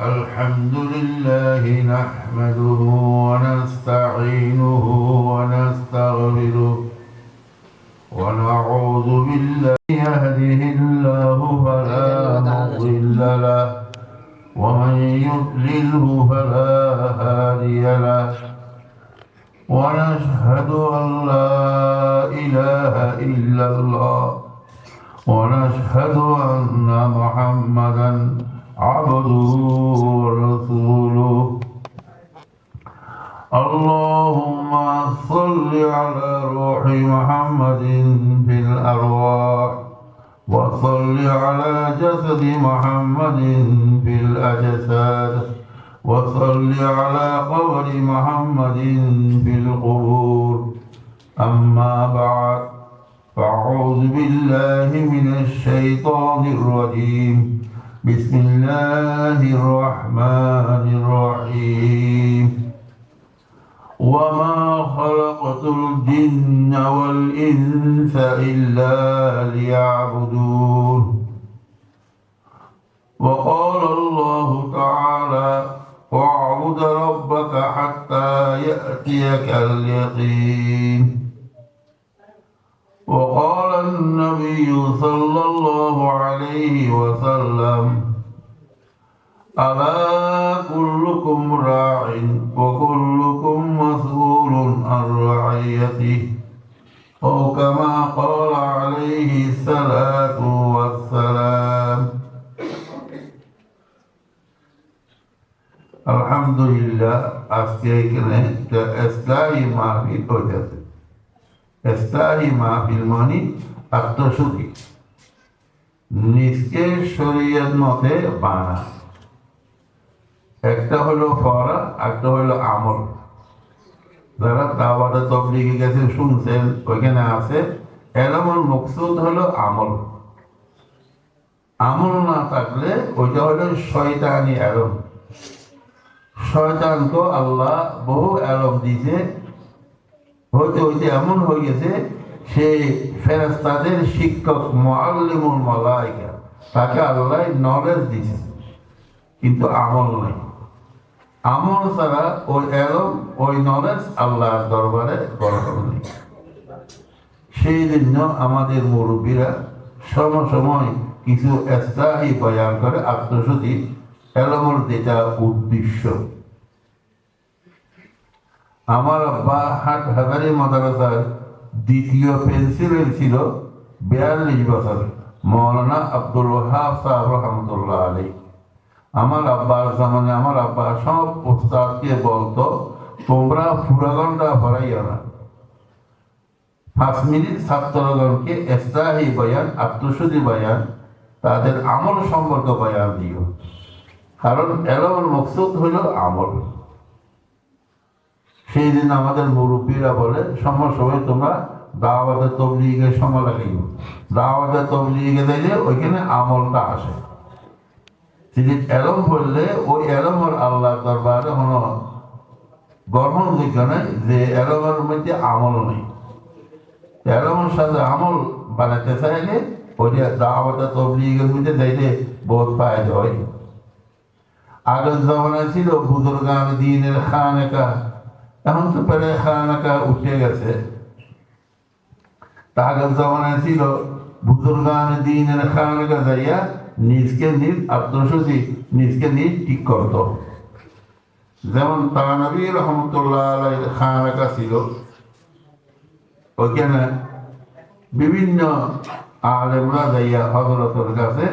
الحمد لله نحمده ونستعينه ونستغفره ونعوذ بالله يهده الله فلا مضل له ومن يضلله فلا هادي له ونشهد أن لا إله إلا الله ونشهد أن محمدا عبده ورسوله اللهم صل على روح محمد في الأرواح وصل على جسد محمد في الأجساد وصل على قبر محمد في القبور أما بعد فأعوذ بالله من الشيطان الرجيم بسم الله الرحمن الرحيم وما خلقت الجن والإنس إلا ليعبدون وقال الله تعالى واعبد ربك حتى يأتيك اليقين وقال النبي صلى الله عليه وسلم ألا كلكم راع وكلكم مسؤول عن رعيته أو كما قال عليه الصلاة والسلام الحمد لله আজকে এখানে একটা ইসলাহি মাহফিল হয়েছে। ইসলাহি মাহফিল মানে আত্মশুদ্ধি, নিজকে শরীয়ত মতে বানা। একটা হলো ফরা, একটা হলো আমল। যারা দাওয়াতে তাবলীগে গেছে শুনছেন, ওইখানে আছে এলমুল মকসুদ হলো আমল। আমল না থাকলে ওইটা হলো শয়তানি এলম। শয়তানকে আল্লাহ বহু এলম দিয়েছে, হইতে হইতে এমন হয়ে গেছে সে ফেরেশতাদের শিক্ষক মুআল্লিমুল মালায়েকা, তাকে আল্লাহ নলেজ দিয়েছে, কিন্তু আমল নেই। আমল ছাড়া ওই এলম ওই নলেজ আল্লাহর দরবারে গ্রহণ নেই। সেই জন্য আমাদের মুরব্বীরা সময় কিছু ইসলাহি বয়ান করে আত্মশুদ্ধি এলমের যেটা উদ্দেশ্য। আমার আব্বা হাট হাজারি মাদ্রাসার দ্বিতীয় প্রিন্সিপাল ছিল 42 বছর, মৌলানা আব্দুল ওয়াহাব সাহেব রহমতুল্লাহ আলাইহি। আমার আব্বার জামানে আমার আব্বা সব উস্তাদকে বলতো, তোমরা পুরা ঘন্টা ভরাইও না, 5 মিনিট ছাত্রগণকে ইসলাহি বয়ান, আত্মশুদ্ধি বয়ান, তাদের আমল সম্পর্কে বয়ান দিও, কারণ এলমের মকসুদ হলো আমল। সেই দিন আমাদের মুরব্বীরা বলে সময় তোমরা দাওয়াতে তাবলীগে সময় লাগাইও, দাওয়াতে তাবলীগে দিলে ওইখানে আমলটা আসে। যদি এলম বললে ওই এলমের আল্লাহর দরবারে কোনো গ্রহণযোগ্য নেই, যে এলমের মধ্যে আমল নেই। এলমের সাথে আমল বানাতে চাইলে ওইটা দাওয়াতে তাবলীগের মধ্যে দিলে বহুত ফায়দা হয়। আগের জমানায় ছিল বুজুর্গান দ্বীনের খানেকা, এখন তো পরে খানাকা উঠে গেছে। আগের জমানায় ছিল বুজুর্গান দ্বীনের খানাকা যাইয়া নিজকে নিজ আত্মশুদ্ধি নিজকে নিজ ঠিক করত। যেমন তানবী রহমতুল্লাহ আলাইহির খানাকা ছিল, ওইখানে বিভিন্ন আলেমরা যাইয়া হযরতের কাছে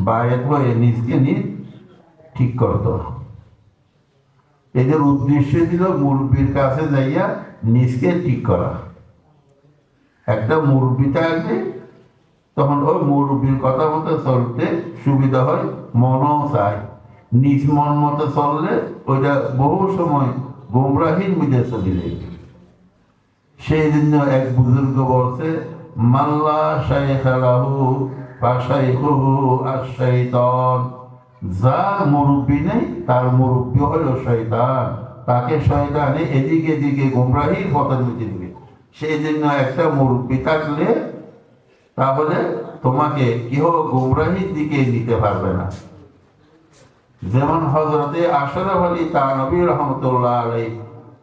বায়াত হয়ে নিজকে নিজ ঠিক করত। এদের উদ্দেশ্য ছিল মুরব্বীর কাছে যাইয়া নিজকে ঠিক করা। একটা মুরব্বী থাকলে তখন ওই মুরব্বীর কথা মতো চলতে সুবিধা হয়, মনও চায়। নিজ মন মতো চললে ওইটা বহু সময় গোমরাহির মধ্যে চলে যায়। সেই জন্য এক বুজুর্গ বলছে, মাল্লা শাইখা লাহু ফাশাইখুহু আশ-শাইতান, যার মুরব্বী নেই তার মুরব্বী হলো শয়তান, তাকে শয়তানে এদিকে এদিকে গোমরাহির পথে নিতে দিবে। সেই জন্য একটা মুরব্বী থাকলে তাহলে তোমাকে কেউ গোমরাহির দিকে নিতে পারবে না। যেমন হযরতে আশরাফ আলী থানভী রহমতুল্লাহ আলাইহি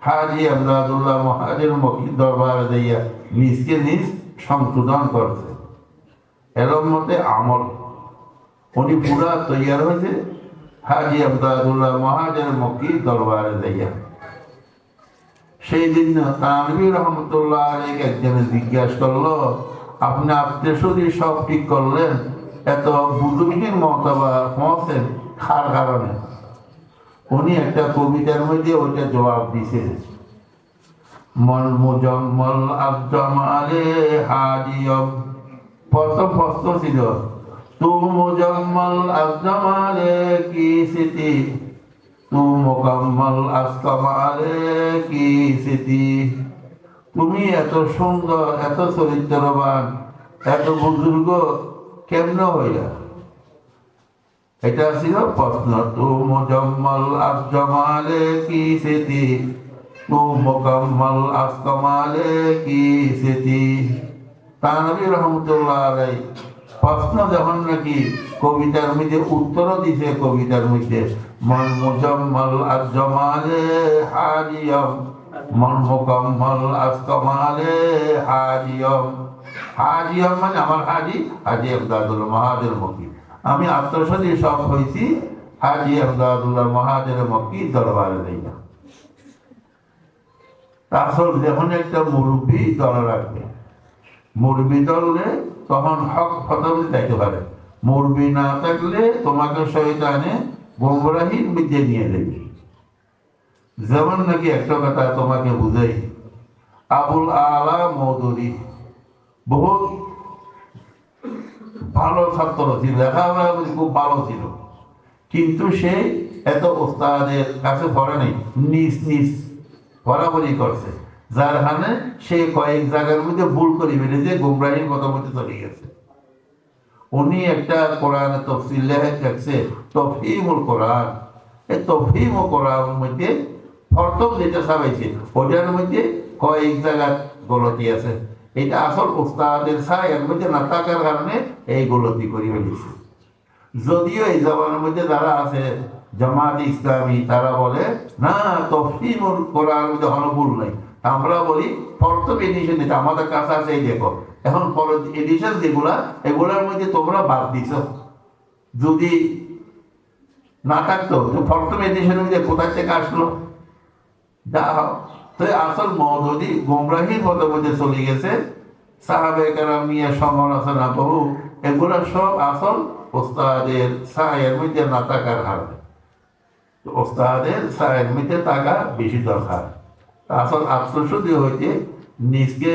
হাজী আমদাদুল্লাহ মহাজের মক্কির দরবারে যাইয়া নিজকে নিজ সংশোধন করছে। এরম মতে আমল উনি পুরা তৈয়ার হয়েছে হাজী আমদাদুল্লাহ মহাজের মক্কির দরবারে যাইয়া। সেই দিন থানভী রহমতুল্লাহ আলাইহি একজনে জিজ্ঞাসা করলো, আপনি আত্মীয় সব ঠিক করলেন, এত বুজুর্গের মর্তবা পৌঁছেন কার কারণে? উনি একটা কবিতার মধ্যে ওইটা জবাব দিছে, মল মুজাম্মল আজমালে হাজিয়ম। প্রথম প্রশ্ন ছিল, তু মুজাম্মল আজমালে কি স্মৃতি, তু মুকাম্মল আজমালে কি স্মৃতি। তুমি এত সুন্দর, এত চরিত্রবান, এত বুজুর্গ কেমনে হইলা? এটা ছিল প্রশ্ন। তু মুজাম্মল আজমালে কি স্মৃতি, তু মুকাম্মল আজমালে কি স্মৃতি। থানভী রহমতুল্লাহ আলাইহি প্রশ্ন যখন নাকি কবিতার মধ্যে উত্তর দিছে, কবিতার মধ্যে মন মুজাম্মল আজমালে হাজিয়ম, মন মুকাম্মল আজমালে হাজিয়ম। হাজিয়ম মানে আমার হাজি, হাজী আমদাদুল্লাহ মহাজের মক্কি। আমি আত্মসাদী সব হয়েছি হাজী আমদাদুল্লাহ মহাজের মক্কি দরবারে যাইয়া। আসল যখন একটা মুরব্বী দল রাখবে, মুরব্বী দলে তখন হক ফতল যাইতে পারে। মুরব্বী না থাকলে তোমাকে শয়তানে গোমরাহির মধ্যে নিয়ে দেবে। যেমন নাকি একটা কথা তোমাকে বুঝাই, আবুল আলা মওদুদী বহুত ভালো ছাত্র ছিল, লেখাপড়া খুব ভালো ছিল, কিন্তু সে এত ওস্তাদের কাছে পড়ে নাই, নিজ নিজ বরাবরই করছে, যার হানে সে কয়েক জায়গার মধ্যে ভুল করে ফেলেছে, গুমরাহির কথা মধ্যে চলে গেছে। উনি একটা কোরআন তফসিল লেখছে তফহিমুল কোরআন। এই তফহিমুল কোরআনের মধ্যে প্রথম যেটা সাবাইছে ওটার মধ্যে কয়েক জায়গার গলতি আছে। এটা আসল উস্তাদের ছায়ার মধ্যে না থাকার কারণে এই গলতি করে ফেলেছে। যদিও এই জবানের মধ্যে যারা আছে জামাত ইসলামী, তারা বলে না তফহিমুল কোরআন মধ্যে ভুল নাই। আমরা বলি প্রথম এডিশন যেটা আমাদের কাছে আছে, এই দেখো এখন এডিশন যেগুলা, এগুলার মধ্যে তোমরা বাদ দিছ। যদি না থাকতো প্রথম এডিশনের মধ্যে কোথায় থেকে আসলো? তো আসল মওদুদী গুমরাহির মধ্যে চলে গেছে। সাহাবে কেরাম নিয়ে সমালোচনা বহু, এগুলা সব আসল ওস্তাদের ছায়ের মধ্যে না থাকার কারণে। ওস্তাদের ছায়ের মধ্যে থাকা বেশি দরকার। আসল আত্মশুদ্ধি হইতে নিজকে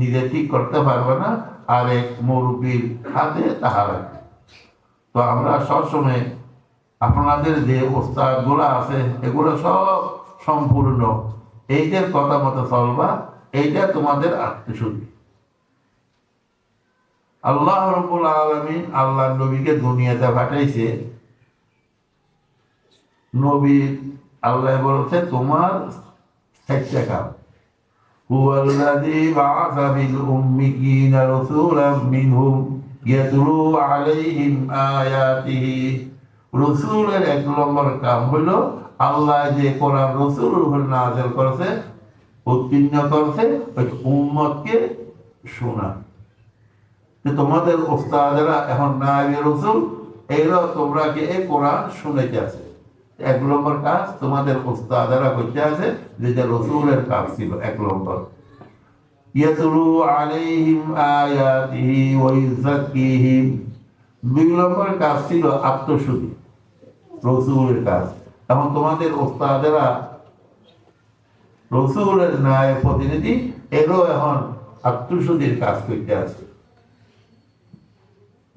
নিজে ঠিক করতে পারবে না, আর এক মুরব্বীর হাতে তাহা রাখবে। তো আমরা সবসময় আপনাদের যে ওস্তাদ গুলা আছে এগুলো সব সম্পূর্ণ এইটার কথা মতো চলবা, এইটা তোমাদের আত্মশুদ্ধি। আল্লাহ রাব্বুল আলামিন আল্লাহ নবীকে দুনিয়াতে পাঠাইছে। নবী আল্লাহ বলছে তোমার একটা কাম, হুয়াল্লাযী বা'আসা বিল উম্মিয়িনা রাসূলাম মিনহুম ইয়াতলু আলাইহিম আয়াতিহি। রাসূলের এক নম্বর কাম হলো আল্লাহ যে কোরআন রাসূলের উপর নাযিল করেছে, উত্তীর্ণ করেছে, ওই উম্মতকে শোনা। তোমাদের ওস্তাদেরা এখন নায়েবে রাসূল, এরা তোমরা কে এই কোরআন শুনাইতে আছে। এক নম্বর কাজ তোমাদের ওস্তাদেরা করতে আছে, যেটা রাসূলের কাজ ছিল এক নম্বর। ইয়াতলু আলাইহিম আয়াতিহি ওয়া ইউযাক্কিহিম। দুই নম্বর কাজ ছিল আত্মশুদ্ধি, রাসূলের কাজ। এখন তোমাদের ওস্তাদেরা রাসূলের ন্যায় প্রতিনিধি, এরও এখন আত্মশুদ্ধির কাজ করতে আছে।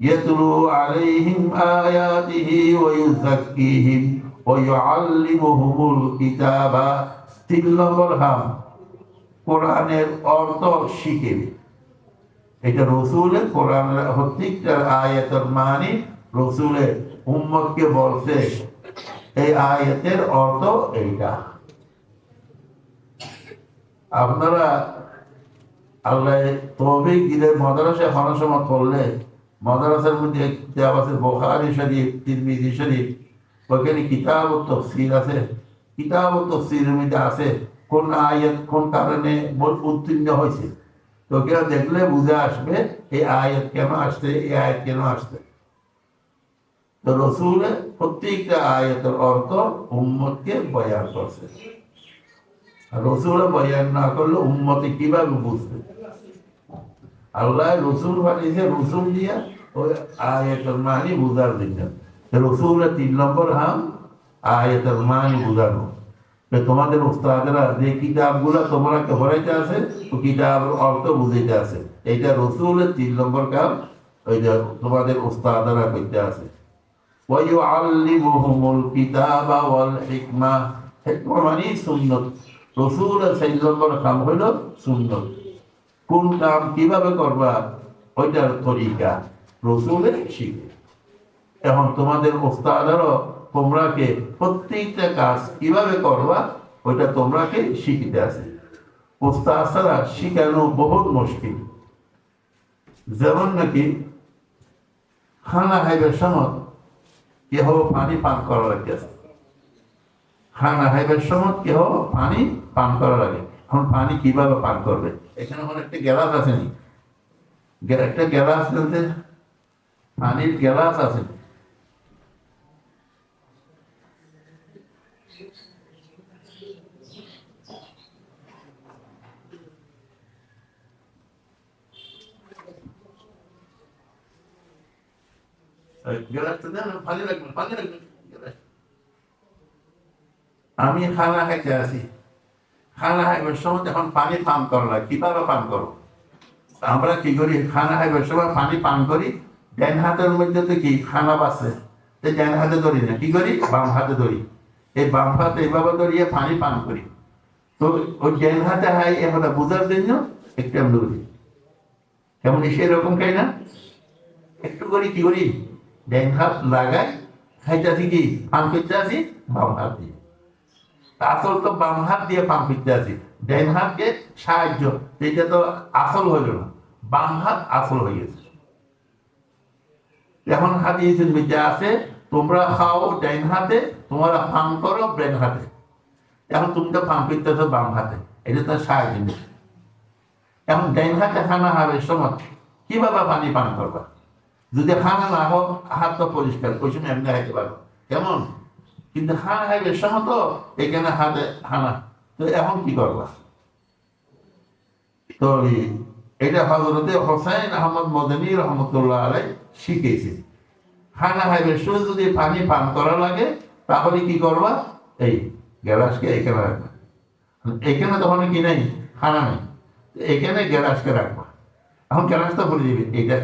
ইয়াতলু আলাইহিম আয়াতিহি ওয়া ইউযাক্কিহিম ওয়া ইউআল্লিমুহুমুল কিতাবা। তিন নম্বর কাম কোরআনের অর্থ শিখাবে। এটা রাসূলের কোরআনের প্রত্যেকটা আয়াতের মানে রাসূলের উম্মতকে বলছে এই আয়াতের অর্থ এইটা। আপনারা আল্লাহ তৌফিক দিলে মাদ্রাসা পড়াশোনা করলে মাদ্রাসার মধ্যে আছে বুখারী শরীফ, তিরমিজি শরীফ, ওইখানে কিতাব ও তফসির আছে, কিতাব ও তফসিরের মধ্যে আছে কোন আয়াত কোন কারণে উত্তীর্ণ হয়েছে। তো কেউ দেখলে বুঝে আসবে এই আয়াত কেন আসছে, এই আয়াত কেন আসছে। তো রসুল প্রত্যেকটা আয়াতের অর্থ উম্মতকে বয়ান করছে। রসুল বয়ান না করলে উম্মতে কিভাবে বুঝবে? আল্লাহ রসুল বানিয়েছে, রসুল দিয়া ওই আয়াতের মানি বুঝার জন্য। রসুলের 3 নম্বর হাম আয়াতের মানি বুঝানো। তোমাদের উস্তাদেরা যে কিতাবগুলো তোমরা পড়াইতে আছে ও কিতাবের অর্থ বুঝাইতে আছে, এইটা রসুলের 3 নম্বর কাম। ওইটা তোমাদের উস্তাদেরা করতে আছে। ওয়ায়ুআল্লিমুহুমুল কিতাবা ওয়াল হিকমা, হিকমা মানে সুন্নত। রসুলের 4 নম্বর কাম হইল সুন্নত। কোন কাম কিভাবে করবা ওইটার তরিকা রসুলের শিখে। এখন তোমাদের ওস্তাদেরও তোমরাকে প্রত্যেকটা কাজ কিভাবে করবা ওইটা তোমরাকে শিখিতে আছে। ওস্তাদ ছাড়া শিখানো বহুত মুশকিল। যেমন নাকি খানা খাইবার সময় কেহ পানি পান করা লাগতেছে, খানা খাইবার সময় কেহ পানি পান করা লাগে। এখন পানি কিভাবে পান করবে? এখানে আমার একটা গ্লাস আছে নি, একটা গ্লাস বলতে পানির গ্লাস আছে। গ্লাসটা দেন, পানি লাগবে, পানি লাগবে। আমি খানা খাইতে আছি, খানা খাইবার সময় এখন পানি পান করা লাগে। কিভাবে পান করো? আমরা কি করি? খানা খাইবার সময় পানি পান করি, ডান হাতের মধ্যে তো কি খানা বাসে, ডান হাতে ধরি না, কি করি? বাম হাতে ধরি। এই বাম হাতে এইভাবে ধরিয়ে পানি পান করি। তো ওই ডান হাতে হাই এখন বোঝার জন্য একটু আমি ধরি। কেমন সেরকম খাই না, একটু করি কি করি? ডান হাত লাগাই খাইতেছি, কি পান করতে আছি বাম হাত দিয়ে। আসল তো বাম হাত দিয়ে পান করতে আছি, ডান হাতকে সাহায্য, এটা তো আসল হইল না, বাম হাত আসল হয়ে গেছে। এখন হাদিস মধ্যে আছে তোমরা খাও ডাইন হাতে, তোমরা পান করো ব্রেন হাতে। এখন তুমি তো পান করতেছো বাম হাতে, এটা তো সাহায্য নেই। এখন ডাইন হাতে খানা খাবে সময় কিভাবে পানি পান করবা? যদি খানা না হোক হাত তো পরিষ্কার ওই সময় এমনি খাইতে পারবো, কেমন? কিন্তু খানা খাইবে সময় তো এখানে হাতে খানা, তো এখন কি করবা? তো এটা হযরতে হোসেন আহমদ মদনী রহমতুল্লাহ আলাইহি শিখেছে। খানা খাইবার সময় যদি পানি পান করা লাগে তাহলে কি করবা? এই গ্লাসকে এখানে রাখবা। এখানে তখন কি নাই, খানা নেই, এখানে গ্লাসকে রাখবা। এখন গ্লাসটা ভরে দিবি, এইটা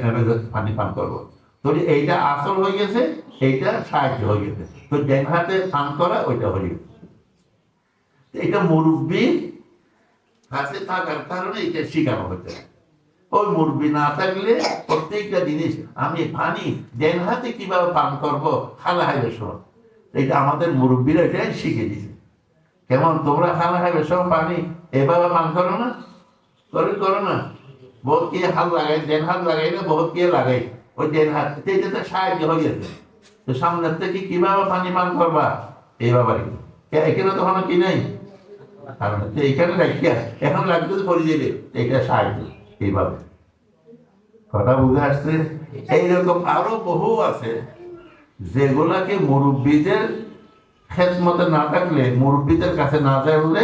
পানি পান করবো। তো এইটা আসল হয়ে গেছে, এইটা সাহায্য হয়ে গেছে। তো ডান হাতে পান করা ওইটা হয়ে গেছে। এটা মুরব্বী কাছে থাকার কারণে এটা শিখানো হচ্ছে। ওই মুরব্বী না থাকলে প্রত্যেকটা জিনিস আমি পানি ডান হাতে কিভাবে পান করবো খানা খাইবার সময়, এটা আমাদের মুরব্বীরা এটাই শিখে দিছে। কেমন তোমরা খানা খাইবার সময় পানি এভাবে পান করো না, করো না? বহুত কে হাত লাগাই, ডান হাত লাগাই না, বহুত কে লাগাই ওই ডান হাত, এটা তো সাহায্য হয়ে গেছে। তো সামনের থেকে কিভাবে পানি পান করবা এইভাবে। এখানে তখন কি নেই, এইখানে রাখিয়া এখন লাগবে করে দিলে এটা সাহায্য। এইভাবে কথা বুঝে আসছে? এইরকম আরো বহু আছে যেগুলাকে মুরব্বীদের খেদমতে না থাকলে, মুরব্বীদের কাছে না থাকলে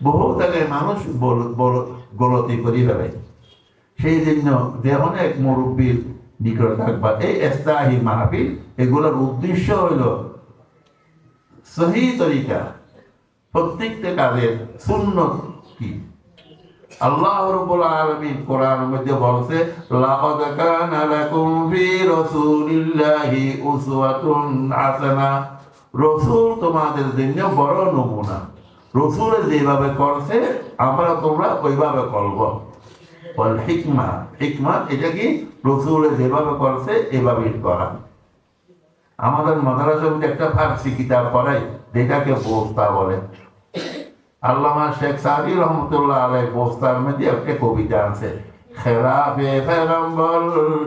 বহু জায়গায় মানুষ গলতি করি ফেলে। সেই জন্য যে অনেক মুরব্বীর নিকট থাকবা। এই ইস্তাহি মাহফিল এগুলোর উদ্দেশ্য হইল সহি তরিকা, প্রত্যেকটা কাজের সুন্নত কি। আল্লাহ রাব্বুল আলামিন কোরআনের মধ্যে বলছে লাকাদ কানা লাকুম ফি রাসূলিল্লাহি উসওয়াতুন হাসানা, রাসূল তোমাদের জন্য বড় নমুনা। রাসূল যেভাবে করছে আমরা তোমরা ওইভাবে করব। ওয়াল হিকমা, হিকমা এটা কি? রাসূল যেভাবে করছে এভাবেই করা। আমাদের মাদ্রাসায় একটা ফারসি কিতাব পড়াই যেটাকে বোস্তা বলে। আল্লামা শেখ সাদি রহমতুল্লাহ আলাইহি বোস্তার মধ্যে একটা কবিতা আছে, খেলাফে পেগম্বর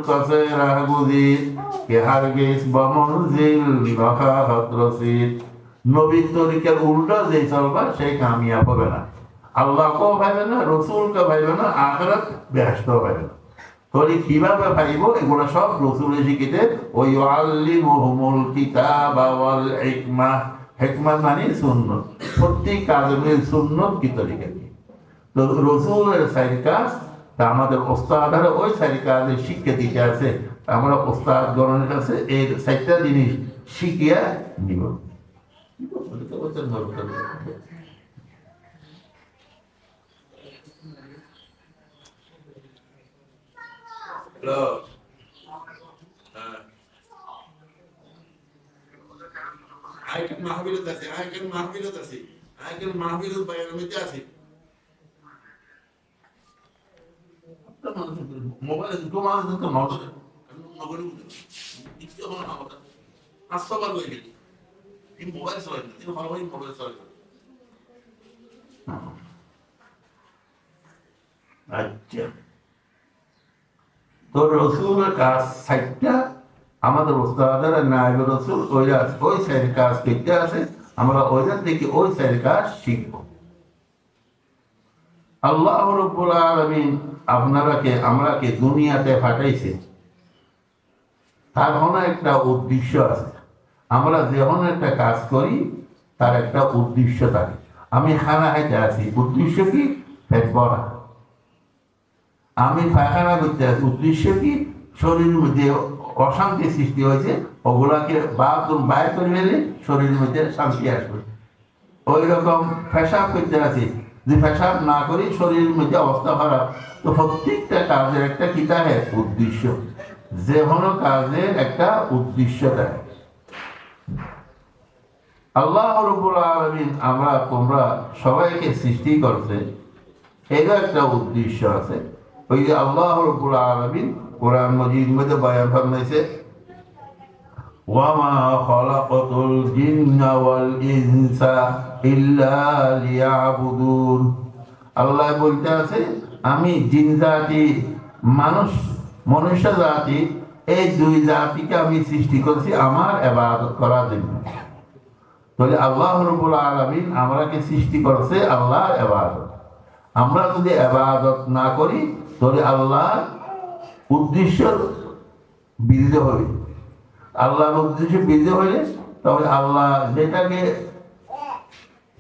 কসে রাহ গুজির কে হারগিজ বমনজিল নখাহত রসিদ। নবীর তরিকার উল্টা যে চলবা সেই কামিয়াব হবে না, আল্লাহকেও পাইবে না, রসুলকে পাইবে না, আখিরাত বেহেশতেও পাইবে না। তাহলে কিভাবে পাইব? এগুলো সব রসুলের শিখিতে ওই আল্লিমুহুমুল কিতাব ওয়াল হিকমা। হিকমা মানে সুন্নত, প্রত্যেক কাজের সুন্নত কি তরিকা কি। তো রসুলের সাইড কাজ, তা আমাদের ওস্তাদরা ওই সাইড কাজের শিক্ষা দিতে আছে, আমরা ওস্তাদ গণের কাছে এই সাইডটা জিনিস শিখিয়া নিব। আইকেন মাহফিলত আছে, আইকেন মাহফিলত আছে, আইকেন মাহফিলত বাইরের মধ্যে আছে। মোবাইলে দুটো মানুষ তো নজর নগরে দিতে হবে না। আমাদের হাসপাতাল হয়ে গেলি এই মোবাইল চলে না, তিনি ভালোভাবে মোবাইল চলে না। আচ্ছা, তো রসুলের কাজ সাইটটা আমাদের ওস্তাদের নায়েব রসুল ওইরা ওই সাইডের কাজ করতে আছে, আমরা ওইদের থেকে ওই সাইডের কাজ শিখব। আল্লাহ রাব্বুল আলামিন আপনারাকে আমরাকে দুনিয়াতে পাঠাইছে, তার কোনো একটা উদ্দেশ্য আছে। আমরা যখন একটা কাজ করি তার একটা উদ্দেশ্য থাকে। আমি খানা খাইতে আছি, উদ্দেশ্য কি? পেট ভরা। আমি পায়খানা করতে আছি, উদ্দেশ্য কি? শরীরের মধ্যে অশান্তি সৃষ্টি হয়েছে, ওগুলাকে বাথরুম বাইর করে ফেলে শরীরের মধ্যে শান্তি আসবে। ওই রকম পেশাব করতে আছি, যে পেশাব না করি শরীরের মধ্যে অবস্থা খারাপ। তো প্রত্যেকটা কাজের একটা কি থাকে? উদ্দেশ্য। যে কোনো কাজের একটা উদ্দেশ্য থাকে। আল্লাহ রাব্বুল আলামিন আমরা তোমরা সবাইকে সৃষ্টি করছে, এরও একটা উদ্দেশ্য আছে। ওই যে আল্লাহ রাব্বুল আলামিন কোরআন মাজিদ মধ্যে বয়ান ফরমাইছে, ওয়ামা খালাকাতুল জিন্না ওয়াল ইনসা ইল্লা লিয়াবুদুন। আল্লাহ বলতে আছে, আমি জিন জাতি, মনুষ্য জাতি, এই দুই জাতিকে আমি সৃষ্টি করেছি আমার ইবাদত করার জন্য। তাহলে আল্লাহ রাব্বুল আলামিন আমরাকে সৃষ্টি করেছে আল্লাহর ইবাদত। আমরা যদি ইবাদত না করি তাহলে আল্লাহর উদ্দেশ্য বিরুদ্ধ হবে। আল্লাহর উদ্দেশ্য বিরুদ্ধ হলে তাহলে আল্লাহ যেটাকে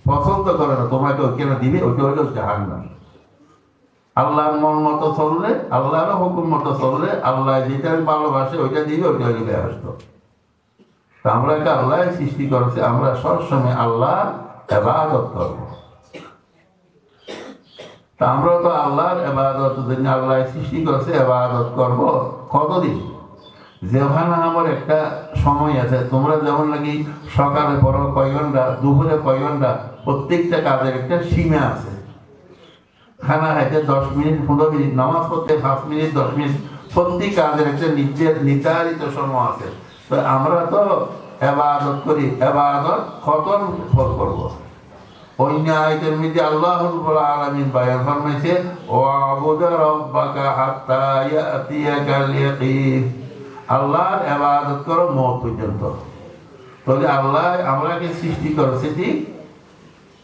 পছন্দ করে না তোমাকে কেন দিবে, ওইটা হলো জাহান্নাম। আল্লাহর মন মতো চললে, আল্লাহর হুকুম মতো চললে, আল্লাহ যেটা ভালোবাসে ওইটা দিবে, ওইটা হইলে ব্যস্ত। আমরাকে আল্লাহ সৃষ্টি করেছে, আমরা সবসময় আল্লাহর ইবাদত করব। তা আমরা তো আল্লাহর ইবাদত জন্য আল্লাহ সৃষ্টি করেছে, ইবাদত করব কতদিন? যেখানে আমার একটা সময় আছে, তোমরা যেমন নাকি সকালে পড়ো কয় ঘন্টা, দুপুরে কয় ঘন্টা, প্রত্যেকটা কাজের একটা সীমা আছে। খানা খাইতে 10 মিনিট, 15 মিনিট, নামাজ পড়তে 5 মিনিট, 10 মিনিট, প্রত্যেক কাজের একটা নির্ধারিত সময় আছে। তো আমরা তো ইবাদত করি, ইবাদত কতক্ষণ ফল করব? অন্য আয়াতের মধ্যে আল্লাহ রাব্বুল আলামিন বয়ান ফরমাইছে, ওয়াবুদ রাব্বাকা হাত্তা ইয়াতিয়াকাল ইয়াকিন। আল্লাহর ইবাদত করো মওত পর্যন্ত। তাহলে আল্লাহ আমরাকে সৃষ্টি করেছে ঠিক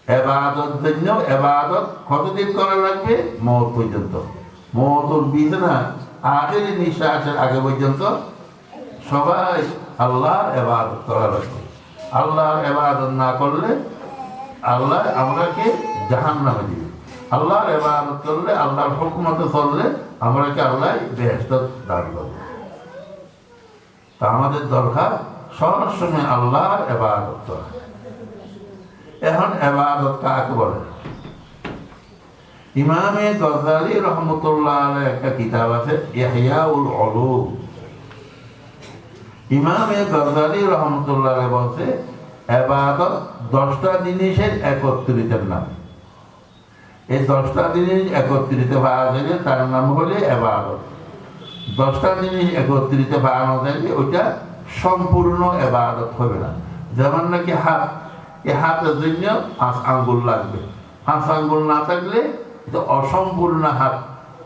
ইবাদত জন্য। ইবাদত কতদিন করা লাগবে? মওত পর্যন্ত। মওতের বিছানা আখেরি নিঃশ্বাসের আগে পর্যন্ত সবাই আল্লাহর ইবাদত করা লাগবে। আল্লাহর ইবাদত না করলে আল্লাহ আমরাকে জাহান্নামে দিবে। আল্লাহর ইবাদত করলে, আল্লাহর হুকুম মতো চললে আমরাকে আল্লাহ বেহেশত দান করবে। তা আমাদের দরকার সবসময় আল্লাহর ইবাদত করা। এখন ইবাদত কাকে বলে? ইমামে গজালি রহমতুল্লাহ আলাইহির একটা কিতাব আছে, ইহয়াউল উলুম। ইমামে গজালি রহমতুল্লাহ আলাইহি বলছে, ইবাদত 10টা জিনিসের একত্রিতের নাম। এই 10টা জিনিস একত্রিত পাওয়া যাবে, তার নাম হলে ইবাদত। 10টা জিনিস একত্রিত পাওয়া যাবে, ওইটা সম্পূর্ণ ইবাদত হবে না। যেমন নাকি হাত, এই হাতের জন্য 5 আঙ্গুল লাগবে। 5 আঙ্গুল না থাকলে এটা অসম্পূর্ণ হাত,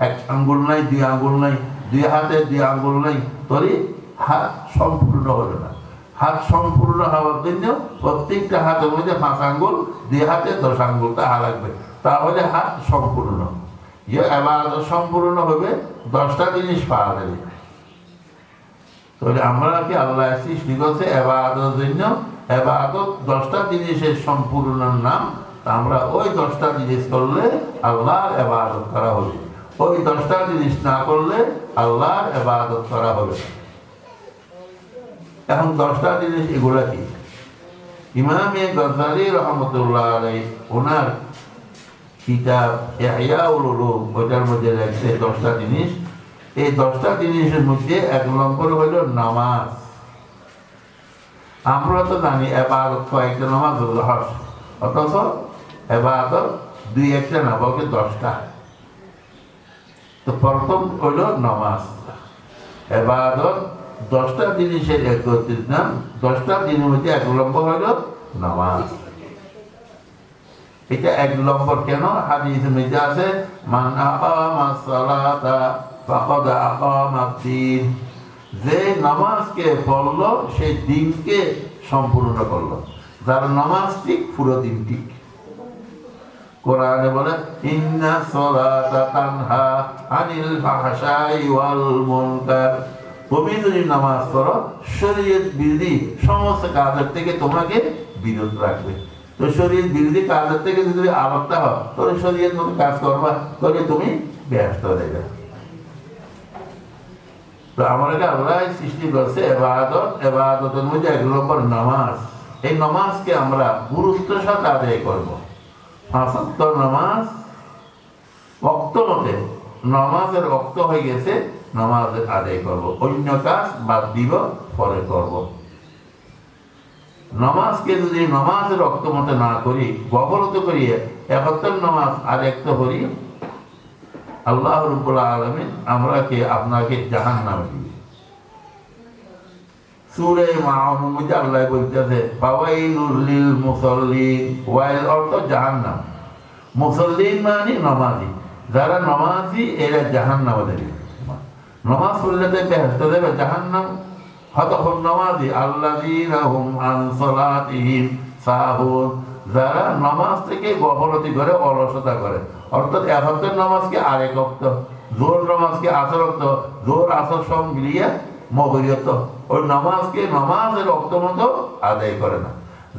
এক আঙ্গুল নাই, দুই আঙ্গুল নাই, দুই হাতে দুই আঙ্গুল নাই, তবে হাত সম্পূর্ণ হবে না। হাত সম্পূর্ণ হওয়ার জন্য প্রত্যেকটা হাতের মধ্যে 5 আঙ্গুল, দুই হাতে 10 আঙ্গুল তাহা লাগবে, তাহলে হাত সম্পূর্ণ। যে ইবাদত সম্পূর্ণ হবে 10টা জিনিস পাওয়া যাবে। তাহলে আমরা কি আল্লাহ সৃষ্টি করছে ইবাদতের জন্য, ইবাদত 10টা জিনিসের সম্পূর্ণ নাম। আমরা ওই 10টা জিনিস করলে আল্লাহর ইবাদত করা হবে, ওই 10টা জিনিস না করলে আল্লাহর ইবাদত করা হবে। এখন 10টা জিনিস এগুলা কি? ইমামে গজালি রহমতুল্লাহ আলাইহি ওনার কিতাব ইহয়াউল উলুম ওইটার মধ্যে লেখছে 10টা জিনিস। এই 10টা জিনিসের মধ্যে 1 নম্বর হইল নামাজ। আমরা তো জানি ইবাদত কয়েকটা, নামাজ হজ, অথচ ইবাদত 2-1টা না, বলতে 10টা। তো প্রথম হইল নামাজ। ইবাদত 10টা জিনিসের একত্রিত নাম। 10টা জিনিসের মধ্যে 1 নম্বর হইল নামাজ। এটা 1 নম্বর কেন? হাদিসের মধ্যে আছে, মান আকামাস সালাতা ফাকাদ আকামাদ-দ্বীন। যে নামাজকে পড়লো সে দিনকে সম্পূর্ণ করলো। যার নামাজ ঠিক, পুরো দিন ঠিক। কোরআনে বলে, ইন্না সালাতা তানহা আনিল ফাহশাই ওয়াল মুনকার। তুমি যদি নামাজ পড়ো, শরীয়ত বিরোধী সমস্ত কাজের থেকে তোমাকে বিরত রাখবে। তো শরীয়ত বিরোধী কাজের থেকে যদি তুমি আলাদা হও, তাহলে শরীয়ত মতো কাজ করবা, তাহলে তুমি ব্যস্ত হয়ে যাবে। তো আমাদেরকে আল্লাহ সৃষ্টি করছে ইবাদত, ইবাদতের মধ্যে 1 নম্বর নামাজ। এই নামাজকে আমরা গুরুত্বের সাথে আদায় করবো। 5 ওয়াক্ত নামাজ ওয়াক্ত মতে, নামাজের ওয়াক্ত হয়ে গেছে, নামাজের আদায় করব, অন্য কাজ বাদ দিব, পরে করব। নামাজকে যদি নামাজের ওয়াক্ত মতে না করি, গফলত করিয়ে 71 নামাজ আর একটা করি, আল্লাহ রাব্বুল আলামিন আমরাকে আপনাকে জাহান্নামে দিবে। সূরা মাউনের মধ্যে আল্লাহ বলতেছে, ফাওয়াইলুল লিল মুসাল্লিন। ওয়াইল অর্থ জাহান্নাম, মুসাল্লিন মানে নামাজি। যারা নামাজি এরা জাহান্নামে যাবে। নামাজ পড়লে তো বেহেশতে যাবে, জাহান্নাম হতখন নামাজি আল্লাযীনা হুম আন সালাতিহিম সাহুন। যারা নামাজ থেকে গফলতি করে, অলসতা করে। অর্থাৎ 71 নামাজকে আরেক ওয়াক্ত, জোহর নামাজকে আসর ওয়াক্ত, জোহর আসর সব মিলিয়ে মগরিয়ত, ওই নামাজকে নামাজের ওয়াক্ত মতো আদায় করে না।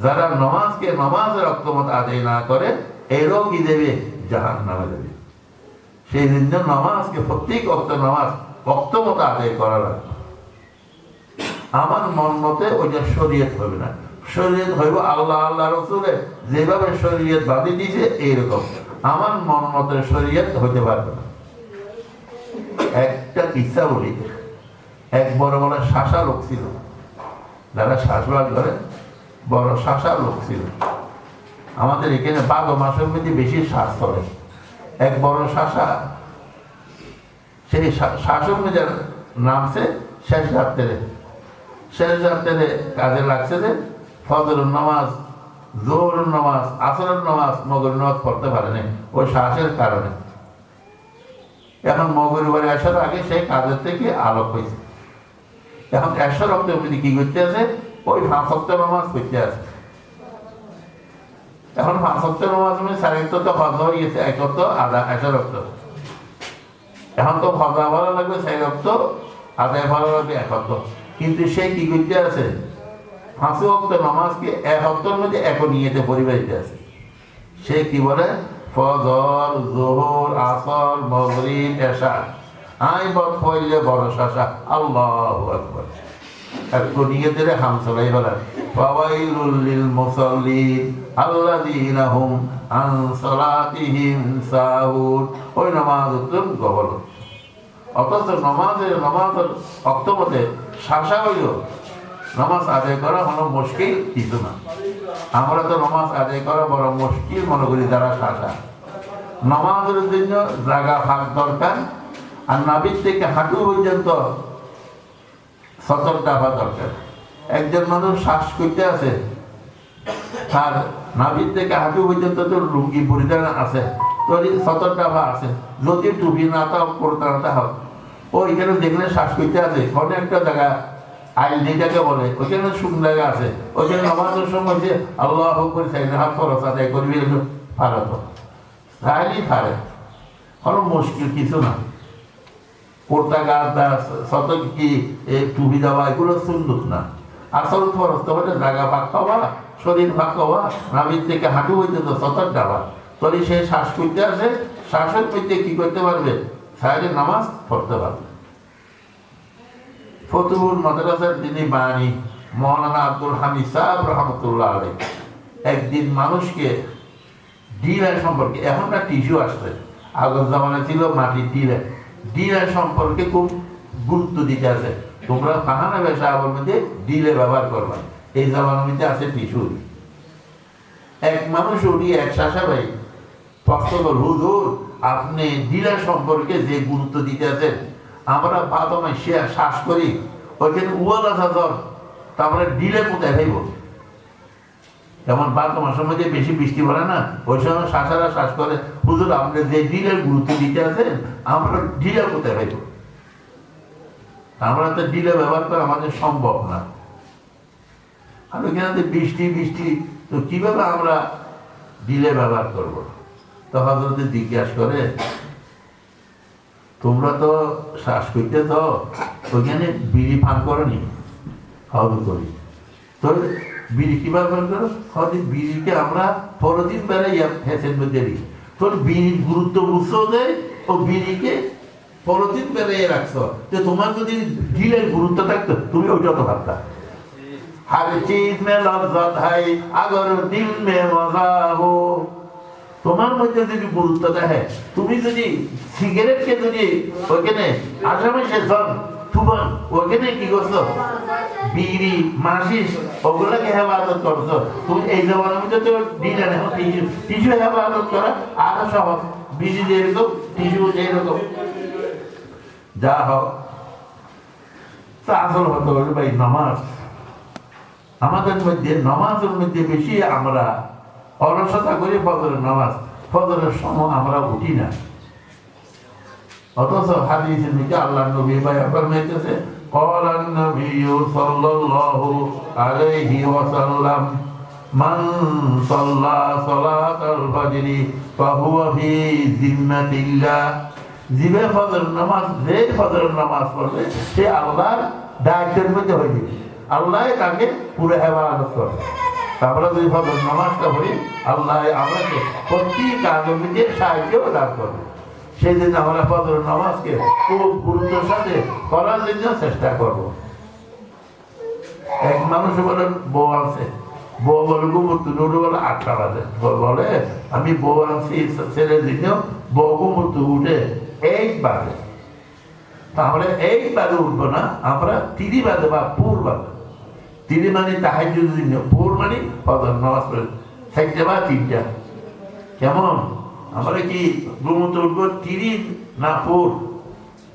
যারা নামাজকে নামাজের ওয়াক্ত মতো আদায় না করে, এরও কি দেবে? জাহান্নামে দেবে। সেই জন্য নামাজকে প্রত্যেক ওয়াক্ত নামাজ ওয়াক্ত মতো আদায় করা লাগবে। আমার মন মতে ওইটা শরীয়ত হবে না। শরীয়ত হইব আল্লাহ আল্লাহ রাসূলের যেভাবে শরীয়ত বাঁধি দিয়েছে এইরকম। আমার মন মতে শরীয়ত হইতে পারবে না। একটা কিসা বলি। এক বড় বড় শাসা লোক ছিল, যারা শ্বাসবাদ করে, বড় শাসা লোক ছিল। আমাদের এখানে 12 মাসের মধ্যে বেশি শ্বাস চলে। এক বড় শাসা, সেই শাসক মেজার নামছে শেষ রাত্রে কাজে লাগছে যে ফজরের নামাজ, জোহরের নামাজ, আসরের নামাজ, মাগরিবের নামাজ পড়তে পারেনি ওই শ্বাসের কারণে। এখন মাগরিবের আসার আগে সেই কাজের থেকে আলোক হয়েছে। এখন 100 রক্ত কি করতে আছে? ওই 5 ওয়াক্ত নামাজ পড়তে আছে। এখন 5 ওয়াক্ত নামাজ মানে 4 ওয়াক্ত তো ফরজ হয়ে গেছে, 1 ওয়াক্ত আধা 100 রক্ত। এখন তো ফজর ভালো লাগবে 4 ওয়াক্ত, আদায় ভালো লাগবে 1 ওয়াক্ত। কিন্তু সে কি করতে আছে? 5 ওয়াক্ত নামাজকে 1 ওয়াক্তের মধ্যে এক নিয়তে পরিবারিতে আছে। সে কি বলে? ফজর, যোহর, আসর, মাগরিব, এশা আইবত পড়লে বড় শাসা, আল্লাহু আকবার। একটু নিয়তে হামসলাই বলেন, ফাওয়াইলুল লিল মুসাল্লিন আল্লাযীনা হুম আন সালাতিহিম সাহুন। ওই নামাজ উত্তম গবল। অথচ নামাজের অক্তমতে শাসা হইল, নামাজ আদায় করা কোনো মুশকিল কিছু না। আমরা তো নামাজ আদায় করা বড় মুশকিল মনে করি যারা শাসা। নামাজের জন্য জায়গা ফাঁক দরকার, আর নাভির থেকে হাঁটু পর্যন্ত সতর্ক হওয়া দরকার। একজন মানুষ শ্বাস করতে আছে, তার নাভির থেকে হাঁটু পর্যন্ত তো লুঙ্গি পরিধান আছে, যদি 70 আছে, যদি টুপি না তাও করতে হোক, ওইখানে দেখলে শ্বাস করতে আছে অনেকটা জায়গা আইল যেটাকে বলে, ওইখানে শুকনো জায়গা আছে, ওইখানে নামাজের সময় যে আল্লাহ করে চাই না হাত খরচ আদায় করবি, ফারত তাহলেই ফারে, কোনো মুশকিল কিছু না। কোর্তা গাছ শত কি টুপি দেওয়া এগুলো সুন্দর না, আসল খরচ তো হলে জায়গা পাক হওয়া, শরীর পাক হওয়া, নাভির থেকে হাঁটু হইতে তো 70 তবে সে শ্বাস করতে আসে, শ্বাসের মধ্যে কি করতে পারবে, সাহেবের নামাজ পড়তে পারবে। ফতুল মাদ্রাসার যিনি বাণী মৌলানা আব্দুল হামিদ সাহেব রহমতুল্লাহ আলাইহি একদিন মানুষকে ডিলা সম্পর্কে, এখন না টিস্যু আসছে, আগের জামানায় ছিল মাটির ডিলা সম্পর্কে খুব গুরুত্ব দিতে আছে, তোমরা ফাহানা সাহেবের মধ্যে ডিলে ব্যবহার করবা, এই জামানার মধ্যে আছে টিস্যু। এক মানুষ উঠি এক শাসা ভাই প্রশ্ন করল, হুজুর আপনি ডিলা সম্পর্কে যে গুরুত্ব দিতে আছেন, আমরা বাদমে শ্বাস করি, ওইখানে উয়ালা জ্বর, তারপরে ডিলে কোথায় খাইব? যেমন বাদমার সময় যে বেশি বৃষ্টি পড়ে না, ওই সময় শ্বাসারা শ্বাস করে, হুজুর আপনি যে ডিলের গুরুত্ব দিতে আছেন, আমরা ডিলে কোথায় খাইব? আমরা তো ডিলে ব্যবহার করা আমাদের সম্ভব না। আর ওইখানে বৃষ্টি বৃষ্টি, তো কিভাবে আমরা ডিলে ব্যবহার করব? তো হযরত জিজ্ঞাসা করে, তোমরা তো শ্বাস করতে তো ওইখানে বিড়ি পান করনি? হয়তো করি। তো বিড়ি কিভাবে পান করো? হয়তো বিড়িকে আমরা পরদিন বেড়াই ফ্যাশন মধ্যে দিই, তোর বিড়ির গুরুত্ব বুঝছো যে ও বিড়িকে পরদিন বেড়াইয়ে রাখছো, যে তোমার যদি দিলের গুরুত্ব থাকতো তুমি ওইটা তো ভাবতা। हर चीज में लज्जत है अगर दिल में मजा हो, তোমার মধ্যে যদি গুরুত্ব থাকে, তুমি যদি সিগারেটকে যদি ওখানে আসামের জন তোমার ওখানে কি করছো, বিড়ি মাসিস ওগুলাকে হেফাজত করছো, তুমি এই জমানার মধ্যে তো দিলে না, টিস্যু হেফাজত করা আরো সহজ, বিড়ি যেরকম টিস্যু যেরকম। যা হোক, আসল হতে হবে ভাই নামাজ। আমাদের মধ্যে নামাজের মধ্যে বেশি আমরা অলসতা করি, ফজরের নামাজ, ফজরের সময় আমরা উঠি না। অথচ হাদিসের মধ্যে আল্লাহর নবী ভাই ফরমাইতেছে, ক্বালান নবী সাল্লাল্লাহু আলাইহি ওয়াসাল্লাম, মান সাল্লা সালাতাল ফজরি ফাহুয়া ফি জিম্মাতিল্লাহ, যে ফজরের নামাজ পড়বে সে আল্লাহর দায়িত্বের মধ্যে হয়ে যাবে, আল্লাহ তাকে পুরো হেফাজত করবে। আমরা যদি ফজরের নামাজটা পড়ি, আল্লাহ আমাকে প্রতি কাজের মধ্যে সাহায্য দান করবে। সেই জন্য আমরা ফজরের নামাজকে খুব গুরুত্বের সাথে করার জন্য চেষ্টা করব। এক মানুষ বলেন বউ আছে, বউ বলে ঘুমুরতে উঠে বলে 8টা বাজে, বলে আমি বউ আনছি ছেলের জন্য, বউ ঘুমুরতে উঠে 8 বাজে, তাহলে 8 বাজে উঠবো না, আমরা 3 বাজে বা 4 বাজে, 3 মানে তাহাজ্জুদের জন্য, 4 মানে ফজর নামাজ পড়ে 4টা বা 3টা। কেমন আমরা কি ঘুমুরতে উঠবো 3 না 4?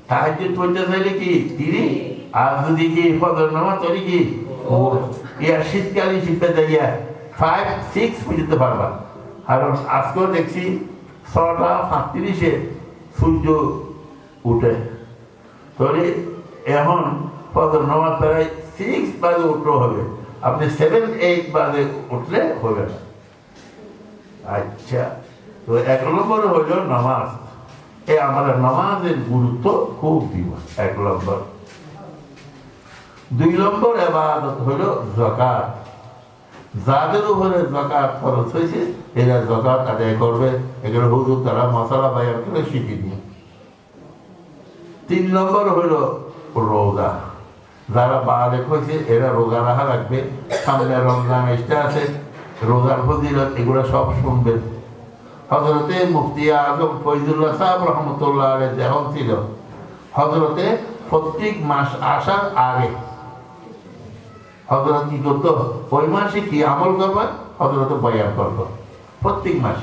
তাহাজ্জুদ পড়তে চাইলে কি 3, আর যদি কি ফজর নামাজ পড়ি কি 4। ইয়ার শীতকালীন শীতে যাইয়া 5, 6 পর্যন্ত পারবা। কারণ আজকেও দেখছি 6:35 সূর্য উঠে, তাহলে এখন ফজর নামাজ প্রায় 6 বাজে উঠলেও হবে, আপনি 7, 8 বাজে উঠলে হবে না। আচ্ছা, তো 1 নম্বর হইল নামাজ। আমরা নামাজের গুরুত্ব খুব দিব, 1 নম্বর। 2 নম্বর ইবাদত হইল যাকাত। যাদের উপরে যাকাত খরচ হয়েছে এরা যাকাত আদায় করবে, এগুলো হুজুর তারা মশলা বায়ার করে শিখিয়ে দিয়ে। 3 নম্বর হইল রোজা। যারা বালেক হয়েছে এরা রোজা রাখা রাখবে, সামনে রমজান আসতে আছে, রোজার ফজিলত এগুলো সব শুনবেন। হযরতে মুফতি আজম ফয়জুল্লাহ সাহেব রহমতুল্লাহ আলাইহি যখন ছিল, হযরতে প্রত্যেক মাস আসার আগে হযরত কি করতো, ওই মাসে কি আমল করবে হযরত বয়ান করতো প্রত্যেক মাস।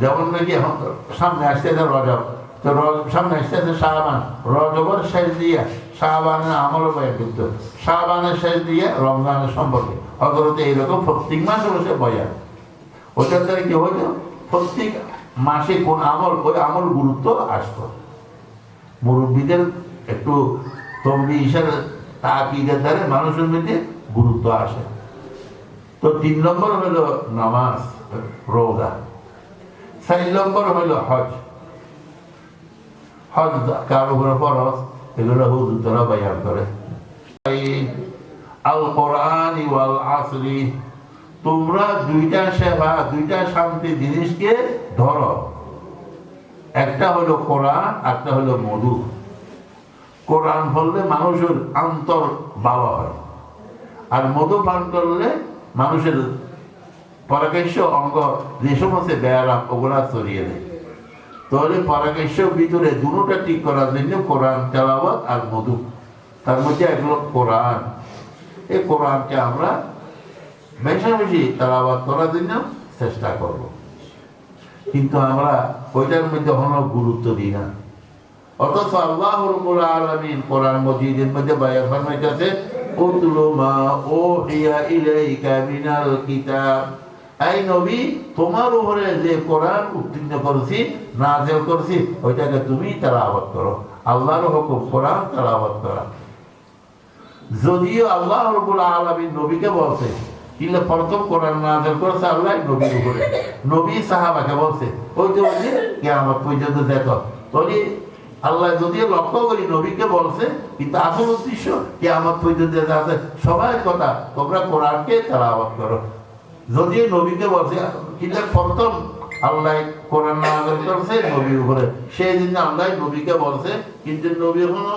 যেমন নাকি এখন সামনে আসতেছে রজব, তো সামনে আসতেছে শাবান, রজবের শেষ দিয়ে শাবানের আমল বয়ান করতো, শাবানের শেষ দিয়ে রমজানের সম্পর্কে হযরত এইরকম প্রত্যেক মাসে বসে বয়ান। ওটার দ্বারা কি হইতো, প্রত্যেক মাসে কোন আমল, ওই আমল গুরুত্ব আসতো। মুরব্বীদের একটু তম্বি হিসাবে তাকিদের দ্বারা মানুষের মধ্যে গুরুত্ব আসে। তো 3 নম্বর হলো নামাজ রোজা, 4 নম্বর হলো হজ। হজ কার উপরে ফরজ, এগুলো হুজুর দ্বারা বয়ান করে। আল কোরআন ওয়াল আসরি, তোমরা দুইটা সেবা, দুইটা শান্তি জিনিসকে ধরো, একটা হলো কোরআন, একটা হলো মধু। কোরআন পড়লে মানুষের অন্তর ভালো হয়, আর মধু পান করলে মানুষের পরাকাশ্য অঙ্গ যে সমস্ত ব্যায়াম ওগুলা ছড়িয়ে দেয়। তাহলে পরাকাশ্য ভিতরে দুটোটা ঠিক করার জন্য কোরআন তেলাওয়াত আর মধু, তার মধ্যে এগুলো কোরআন। এই কোরআনকে আমরা বেশি বেশি তেলাওয়াত করার জন্য চেষ্টা করব, কিন্তু আমরা ওইটার মধ্যে কোনো গুরুত্ব দিই না। অথচ আল্লাহ রাব্বুল আলামিন কোরআন মজিদের মধ্যে বয়ান ফরমাইতেছে, উতলু মা উহিয়া ইলাইকা মিনাল কিতাব, এই নবী তোমার উপরে যে কোরআন উত্তীর্ণ করেছি, নাযিল করেছি, ওইটাকে তুমি তেলাওয়াত করো। আল্লাহর হুকুম কোরআন তেলাওয়াত করা। যদিও আল্লাহ রাব্বুল আলামিন নবীকে বলছে, কিন্তু প্রথম কোরআন নাযিল করেছে আল্লাহ নবীর উপরে, নবী সাহাবাকে বলছে, ওই যে বলছে কিয়ামত পর্যন্ত যেত। তাহলে আল্লাহ যদিও লক্ষ্য করি নবীকে বলছে, কিন্তু আসল উদ্দেশ্য কিয়ামত পর্যন্ত আছে সবাই কথা, তোমরা কোরআনকে তেলাওয়াত করো। যদিও নবীকে বলছে, কিন্তু প্রথম আল্লাহ কোরআন নাযিল করেছে নবীর উপরে, সেই জন্য আল্লাহ নবীকে বলছে, কিন্তু নবী কোনো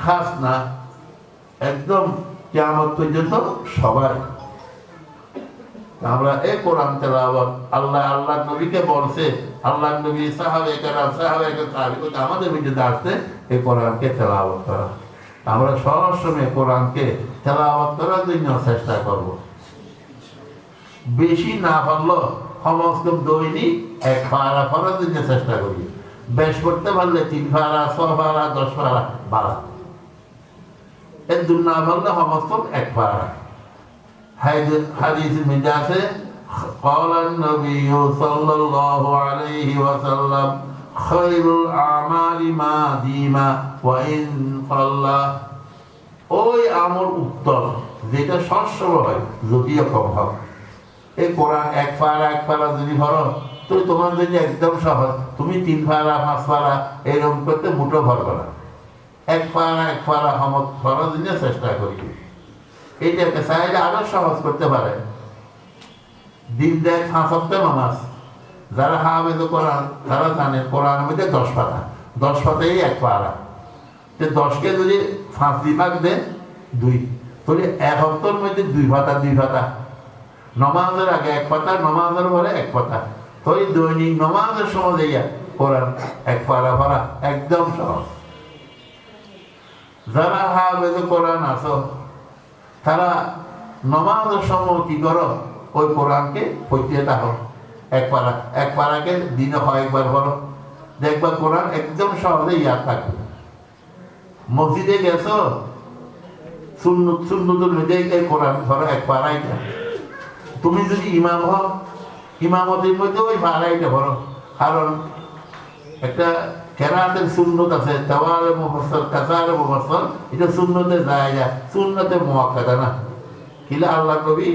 খাস না, একদম কিয়ামত পর্যন্ত সবাই। আমরা এই কোরআন তেলাওয়াত আল্লাহ নবীকে বলছে, আল্লাহ নবী সাহাবায়ে কেরাম তাবিঈন আমাদের মধ্যে আসছে এই কোরআনকে তেলাওয়াত করা। আমরা সব সময় কোরআনকে তেলাওয়াত করার জন্য চেষ্টা করব। বেশি না পারলো সমস্ত দৈনিক 1 পারা পড়ার জন্য চেষ্টা করি। বেশ পড়তে পারলে 3 পারা, 6 পারা, 10 পারা বাড়া, এর জন্য না পারলে সমস্ত 1 পারা। হাদিস মধ্যে আছে, قال النبي صلى الله عليه وسلم خير الأعمال ما دام وإن قل, ওই আমল উত্তম যেটা সবসময় হয় যদিও কম হয়। এই কোরআন 1 পারা যদি পড়ো তো তোমার জন্য একদম সহজ, তুমি 3 পারা 5 পারা এরকম করতে মুঠো ভরবে না। 1 পারা সমত পড়ার জন্য চেষ্টা করি। এইটাকে চাইলে আরো সহজ করতে পারে। দিন দেয় 5 ওয়াক্ত নামাজ, যারা হাফেজ কোরআন তারা জানে কোরআনের মধ্যে 10 পারা, 10 পাতাই 1 পারা। 10কে যদি 5 বিভাগ দেন 2, তাহলে 1 ওয়াক্তের মধ্যে 2 পাতা। নমাজের আগে 1 পাতা, নমাজের পরে 1 পাতা। তাই দৈনিক নমাজের সময় যাইয়া কোরআন 1 পারা পড়া একদম সহজ। যারা হাফেজ কোরআন আছো তারা নমাজের সময় কি করো, ওই কোরআনকে পড়তে থাকো। 1 পারাকে দিনে কয়েকবার পড়ো, দেখবা কোরআন একদম সহজে ইয়াদ থাকবে। মসজিদে গেছো, সুন্নতের মধ্যে এই কোরআন ধরো 1 পারাইটা। তুমি যদি ইমাম হও, ইমামতির মধ্যে ওই পারাইটা পড়ো, কারণ একটা কেরাতের সুন্নত আছে, তাওয়ালে মুফাসসাল, কাসারে মুফাসসাল, এটা সুন্নতে যায়, সুন্নতে মুআক্কাদা না। কিলা আল্লাহ নবী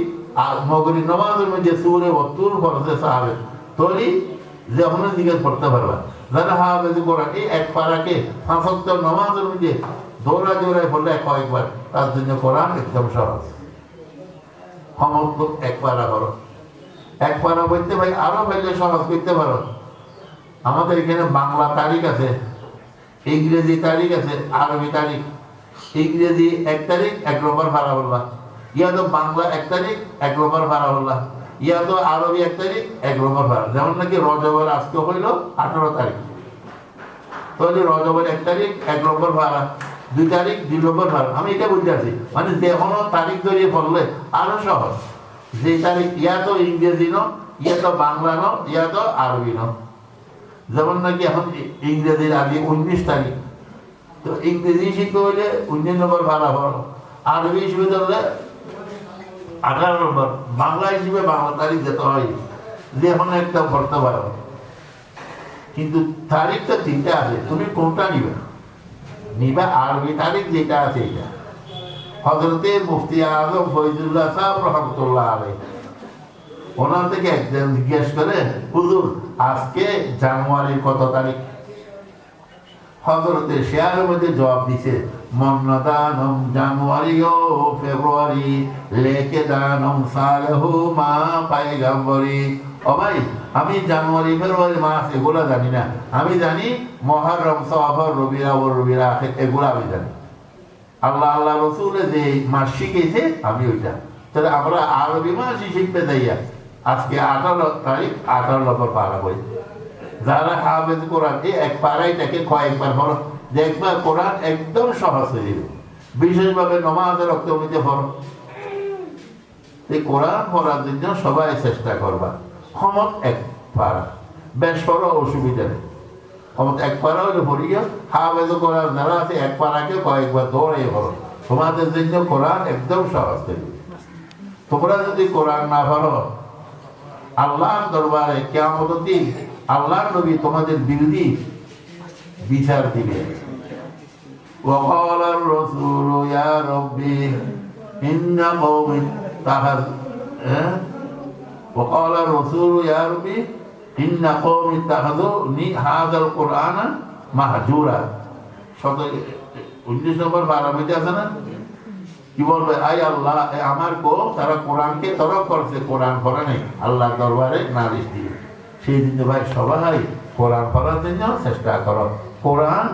মগরিব নামাজের মধ্যে সূরা ওয়াতুর পড়ছে সাহাবে, তলি যখন জিজ্ঞেস করতে পারবা। যারা হাফেজ কোরআন এই 1 পারাকে 5 ওয়াক্ত নামাজের মধ্যে দৌড়ায় পড়লে কয়েকবার, তার জন্য কোরআন একদম সহজ। সমস্ত 1 পারা করো। 1 পারা বলতে ভাই আরো ভাইলে সহজ করতে পারো। আমাদের এখানে বাংলা তারিখ আছে, ইংরেজি তারিখ আছে, আরবি তারিখ। ইংরেজি 1 তারিখ 1 নম্বর ভাড়া বললা, ইয়া তো বাংলা 1 তারিখ 1 নম্বর ভাড়া বললা, ইয়া তো আরবি 1 তারিখ 1 নম্বর ভাড়া। যেমন নাকি রজবের আজকে হইল 18 তারিখ, তাহলে রজবের 1 তারিখ 1 নম্বর ভাড়া, 2 তারিখ 2 নম্বর ভাড়া। আমি এটা বুঝতে পারছি, মানে যে কোনো তারিখ ধরিয়ে পড়লে আরো সহজ। যে তারিখ ইয়া তো ইংরেজি ন, ইয়া তো বাংলা ন, ইয়া তো আরবি ন। যেমন নাকি এখন ইংরেজির আগে 19 তারিখ, তো ইংরেজি শিখতে হইলে 19 নম্বর ভাড়া পড়ো, আরবি হিসেবে ধরলে 18 নম্বর, বাংলা হিসেবে বাংলা তারিখ যেতে হয়। যে এখন একটা পড়তে পারো, কিন্তু তারিখটা তিনটা আছে, তুমি কোনটা নিবে? নিবা আরবি তারিখ যেটা আছে এটা। হযরতে মুফতি আজম ফয়জুল্লাহ সাহেব রহমতুল্লাহ আলাইহি, ওনার থেকে একজন জিজ্ঞেস করে, হুজুর আজকে জানুয়ারির কত তারিখ? হযরতে শেয়ারের মধ্যে জবাব দিছে, মন্নদানম জানুয়ারি ও ফেব্রুয়ারি লেকে দানম সালেহু মা পায়গাম্বরি। ও ভাই, আমি জানুয়ারি ফেব্রুয়ারি মাস এগুলা জানি না, আমি জানি মুহররম সফর রবিউল আউয়াল রবিউল আখির, এগুলা আমি জানি। আল্লাহ আল্লাহ রসুলে যে মাস শিখেছে আমি ওইটা। তাহলে আমরা আরবি মাসই শিখতে যাইয়া আজকে 18 তারিখ 18 নম্বর পারা বই। যারা হাফেজ কোরআন এক পাড়াইটাকে কয়েকবার পড়ো, দেখবা কোরআন একদম সহজ হয়ে যাবে। বিশেষভাবে নমাজের রক্তমিতে পড়ো, এই কোরআন পড়ার জন্য সবাই চেষ্টা করবা। ক্ষমত এক পাড়া, বেশ পড়ো, অসুবিধা নেই। ক্ষমত এক পাড়া হলে পড়িও, হাফেজ কোরআন যারা আছে এক পাড়াকে কয়েকবার দৌড়ে পড়ো, তোমাদের জন্য কোরআন একদম সহজ হয়ে যাবে। তোমরা যদি কোরআন না পড়ো, আল্লাহর দরবারে কিয়ামতের দিন আল্লাহর নবী তোমাদের বিরোধী বিচার দিবে। ওয়াকালার রাসূল ইয়া রাব্বি ইন্না কওমি তাহার ওয়াকালার রাসূল ইয়া রাব্বি ইন্না কওমি তাহাযুনি হাযাল কুরআনা মাহজুরা। 19 নম্বর বারাবিতে আছে না, কি বলবে? আই আল্লাহ, আমার কওম তারা কোরআনকে তরক করছে, কোরআন পড়ে নাই, আল্লাহর দরবারে নালিশ দিবে। সেই দিন ভাই সবাই কোরআন পড়ার জন্য চেষ্টা করো। কোরআন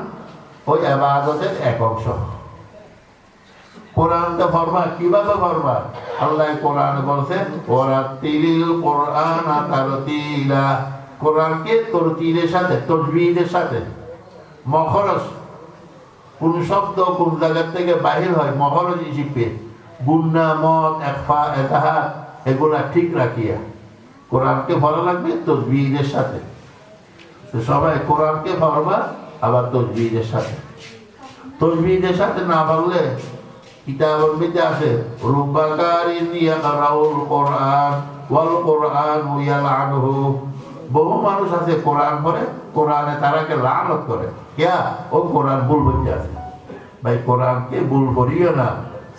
ওই ইবাদতের এক অংশ। কোরআনটা পড়বা, কিভাবে পড়বা? আল্লাহ কোরআন বলছে ওয়ারাতিলিল কুরআনা তারতিলা। কোরআনকে তরতিলের সাথে, তাজবীদের সাথে, মখরজ, কোন শব্দ কোন জায়গা থেকে বাহির হয় মখরজ শিখবে, গুন্না মত একফা এতাহাত এগুলা ঠিক রাখিয়া কোরআনকে পড়া লাগবে তাজবীদের সাথে। তো সবাই কোরআনকে পড়বা, আবার তাজবীদের সাথে। তাজবীদের সাথে না পড়লে কিতাবের মধ্যে আছে রুব্বাকারিন ইয়াকরাউল কোরআন ওয়াল কোরআনু ইয়ালআনুহু। বহু মানুষ আছে কোরআন পড়ে, কোরআনে তারাকে লানত করে, কিয়া ও কোরআন ভুল বলতে আছে। ভাই কোরআনকে ভুল করিও না,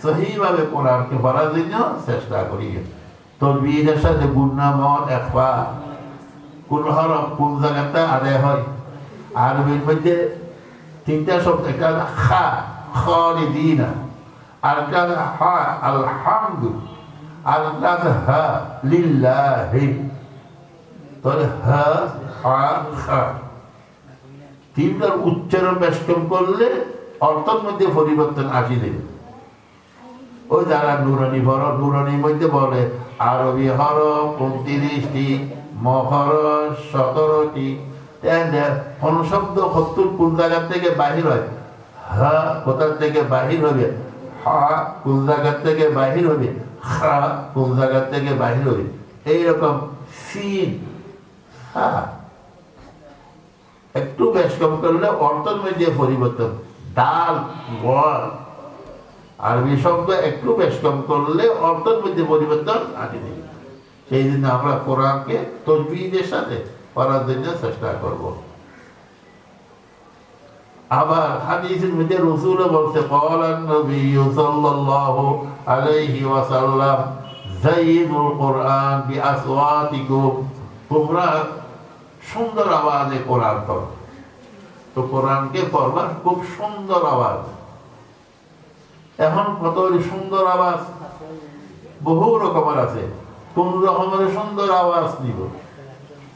সহিভাবে কোরআনকে পড়ার জন্য চেষ্টা করিও। তাজবীদের সাথে গুন্না মত একফা, কোন হরফ কোন জায়গাতে আদায় হয়। আরবির মধ্যে তিনটা শব্দ, একটা খা খালিদিনা, আরেকটা হা আলহামদু, আরেকটা হা লিল্লাহি। তাহলে হা হা খা তিনটার উচ্চারণ বেষ্টন করলে অর্থের মধ্যে পরিবর্তন আসি দেবে। ওই যারা নুরানি পড়ো, নুরানির মধ্যে বলে আরবি হরফ 29টি, মখরজ 17টি, কোন শব্দ 70 কোন জায়গা থেকে বাহির হয়, হা কোথা থেকে বাহির হবে, হা কোন জায়গা থেকে বাহির হবে, খা কোন জায়গা থেকে বাহির হবে, এইরকম সিন হা একটু বেশ কম করলে অর্থের মধ্যে পরিবর্তন। ডাল ওয়াল আরবি শব্দ একটু বেশ কম করলে অর্থের মধ্যে পরিবর্তন আসে নেই। সেই জন্য আমরা কোরআনকে তাজবীদের সাথে পড়ার জন্য চেষ্টা করব। আবার হাদিসের মধ্যে রাসূল বলছে ক্বালান নবী সাল্লাল্লাহু আলাইহি ওয়াসাল্লাম যায়িনুল কুরআন বিআসওয়াতিকুম। তোমরা সুন্দর আওয়াজে কোরআন পড়ো। তো কোরআনকে পড়বার খুব সুন্দর আওয়াজ। এখন কত সুন্দর আওয়াজ বহু রকমের আছে, কোন রকমের সুন্দর আওয়াজ নিব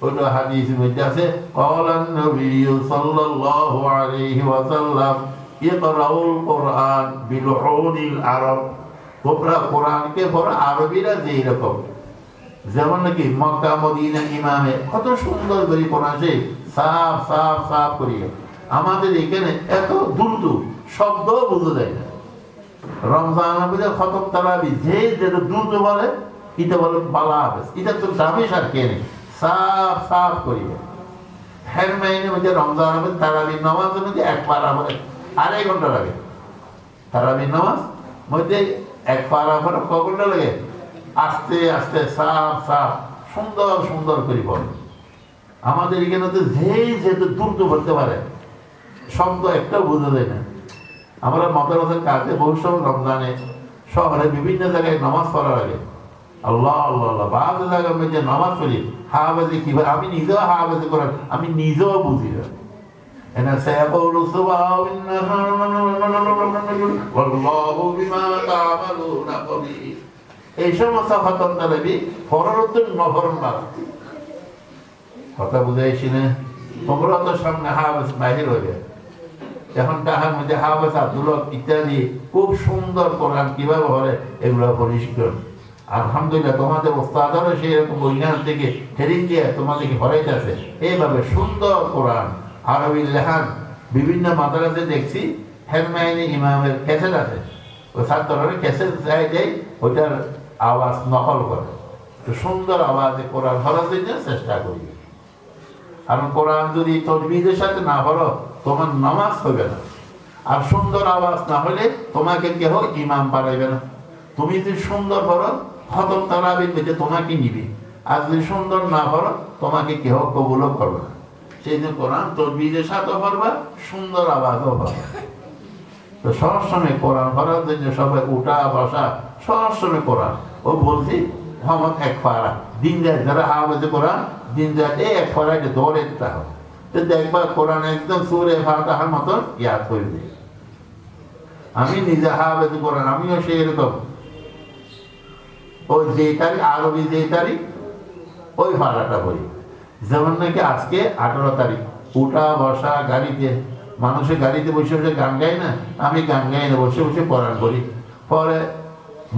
ওটা হাদিসের মধ্যে আছে। ক্বালান নবী সাল্লাল্লাহু আলাইহি ওয়াসাল্লাম ইকরাউল কুরআন বিলুহুনিল আরব। তোমরা কোরআনকে পড়ো আরবিরা যেই রকম, যেমন নাকি মক্কা মদিনা ইমামে কত সুন্দর করে কোরআন সে সাফ সাফ সাফ করিয়া। আমাদের এখানে এত দ্রুত শব্দ বোঝা যায় না। রমজান খতম তারাবি যে যেটা দ্রুত বলে এটা বলে বালা হাফেজ, এটা তো দামি সার কেনে সাফ সাফ করিয়া। হ্যাঁ মাইনে মধ্যে রমজান তারাবি নামাজের মধ্যে এক পারা পরে 2.5 ঘন্টা লাগে। তারাবি নামাজ মধ্যে এক পারা পরে ক ঘন্টা লাগে? আস্তে আস্তে সাফ সাফ সুন্দর সুন্দর করে বলে। আমাদের এখানে তো যেহেতু দ্রুত বলতে পারে, শব্দ একটাও বোঝা যায় না। আমরা মাদ্রাসার কাজে বহু সময় রমজানে শহরে বিভিন্ন জায়গায় নামাজ পড়ার আগে আল্লাহ আল্লাহ আল্লাহ বাজ জায়গায় আমি যে নামাজ পড়ি হাওয়াবাজি কিভাবে, আমি নিজেও হাওয়াবাজি করার আমি নিজেও বুঝি না। এনা সায়াকুলু ওয়াল্লাহু বিমা তা'মালুনা কবির। এই সমস্ত খতম তালেবি ফররতুন নফরন বাদ কথা বুঝাইছি না। তোমরা তো সামনে হাওয়াজ বাহির হয়ে যায়। এখন তাহার মধ্যে হাওয়াজ আব্দুল্লাহ ইত্যাদি খুব সুন্দর কোরআন কিভাবে হলে এগুলো পরিষ্কার। আলহামদুলিল্লাহ তোমাদের ওস্তাদরা সেই রকম বইখান থেকে হেরিং দিয়ে তোমাদেরকে হরাইতেছে এইভাবে সুন্দর কোরআন আরবি লেখান। বিভিন্ন মাদ্রাসে দেখছি হেলমাইনি ইমামের ক্যাসেট আছে, ওই ছাত্ররা ক্যাসেট চাই দেয়, ওইটার আওয়াজ নকল করে। তো সুন্দর আওয়াজে কোরআন হরার জন্য চেষ্টা করি। কারণ কোরআন যদি তজবিদের সাথে না হলো তোমার নামাজ হবে না। আর সুন্দর আওয়াজ না হলে তোমাকে কেহ ইমাম বানাইবে না। তুমি যদি সুন্দর করো খতম তারাবির মধ্যে তোমাকে নিবে, আর যদি সুন্দর না করো তোমাকে কেহ কবুলও করবে না। সেই জন্য কোরআন তজবিদের সাথে পড়বা, সুন্দর আওয়াজও পাবা। তো সবসময় কোরআন পড়ার জন্য সবাই উঠা বসা সবসময় কোরআন। ও বলছি মোহাম্মদ এক পারা দিন যায় যারা আওয়াজে কোরআন দিন যায় এই এক পারাকে দৌড়ে দিতে হবে। তো দেখবা কোরআন একদম সুরে ফাতিহার মতন ইয়াদ করে দিই। আমি নিজে হাফেজে কোরআন, আমিও সেই রকম ওই যে তারিখ আরবি যে তারিখ ওই ভাড়াটা করি। যেমন নাকি আজকে 18 তারিখ উঠা বসা গাড়িতে, মানুষের গাড়িতে বসে বসে গান গায় না, আমি গান গাই না, বসে বসে কোরআন করি। পরে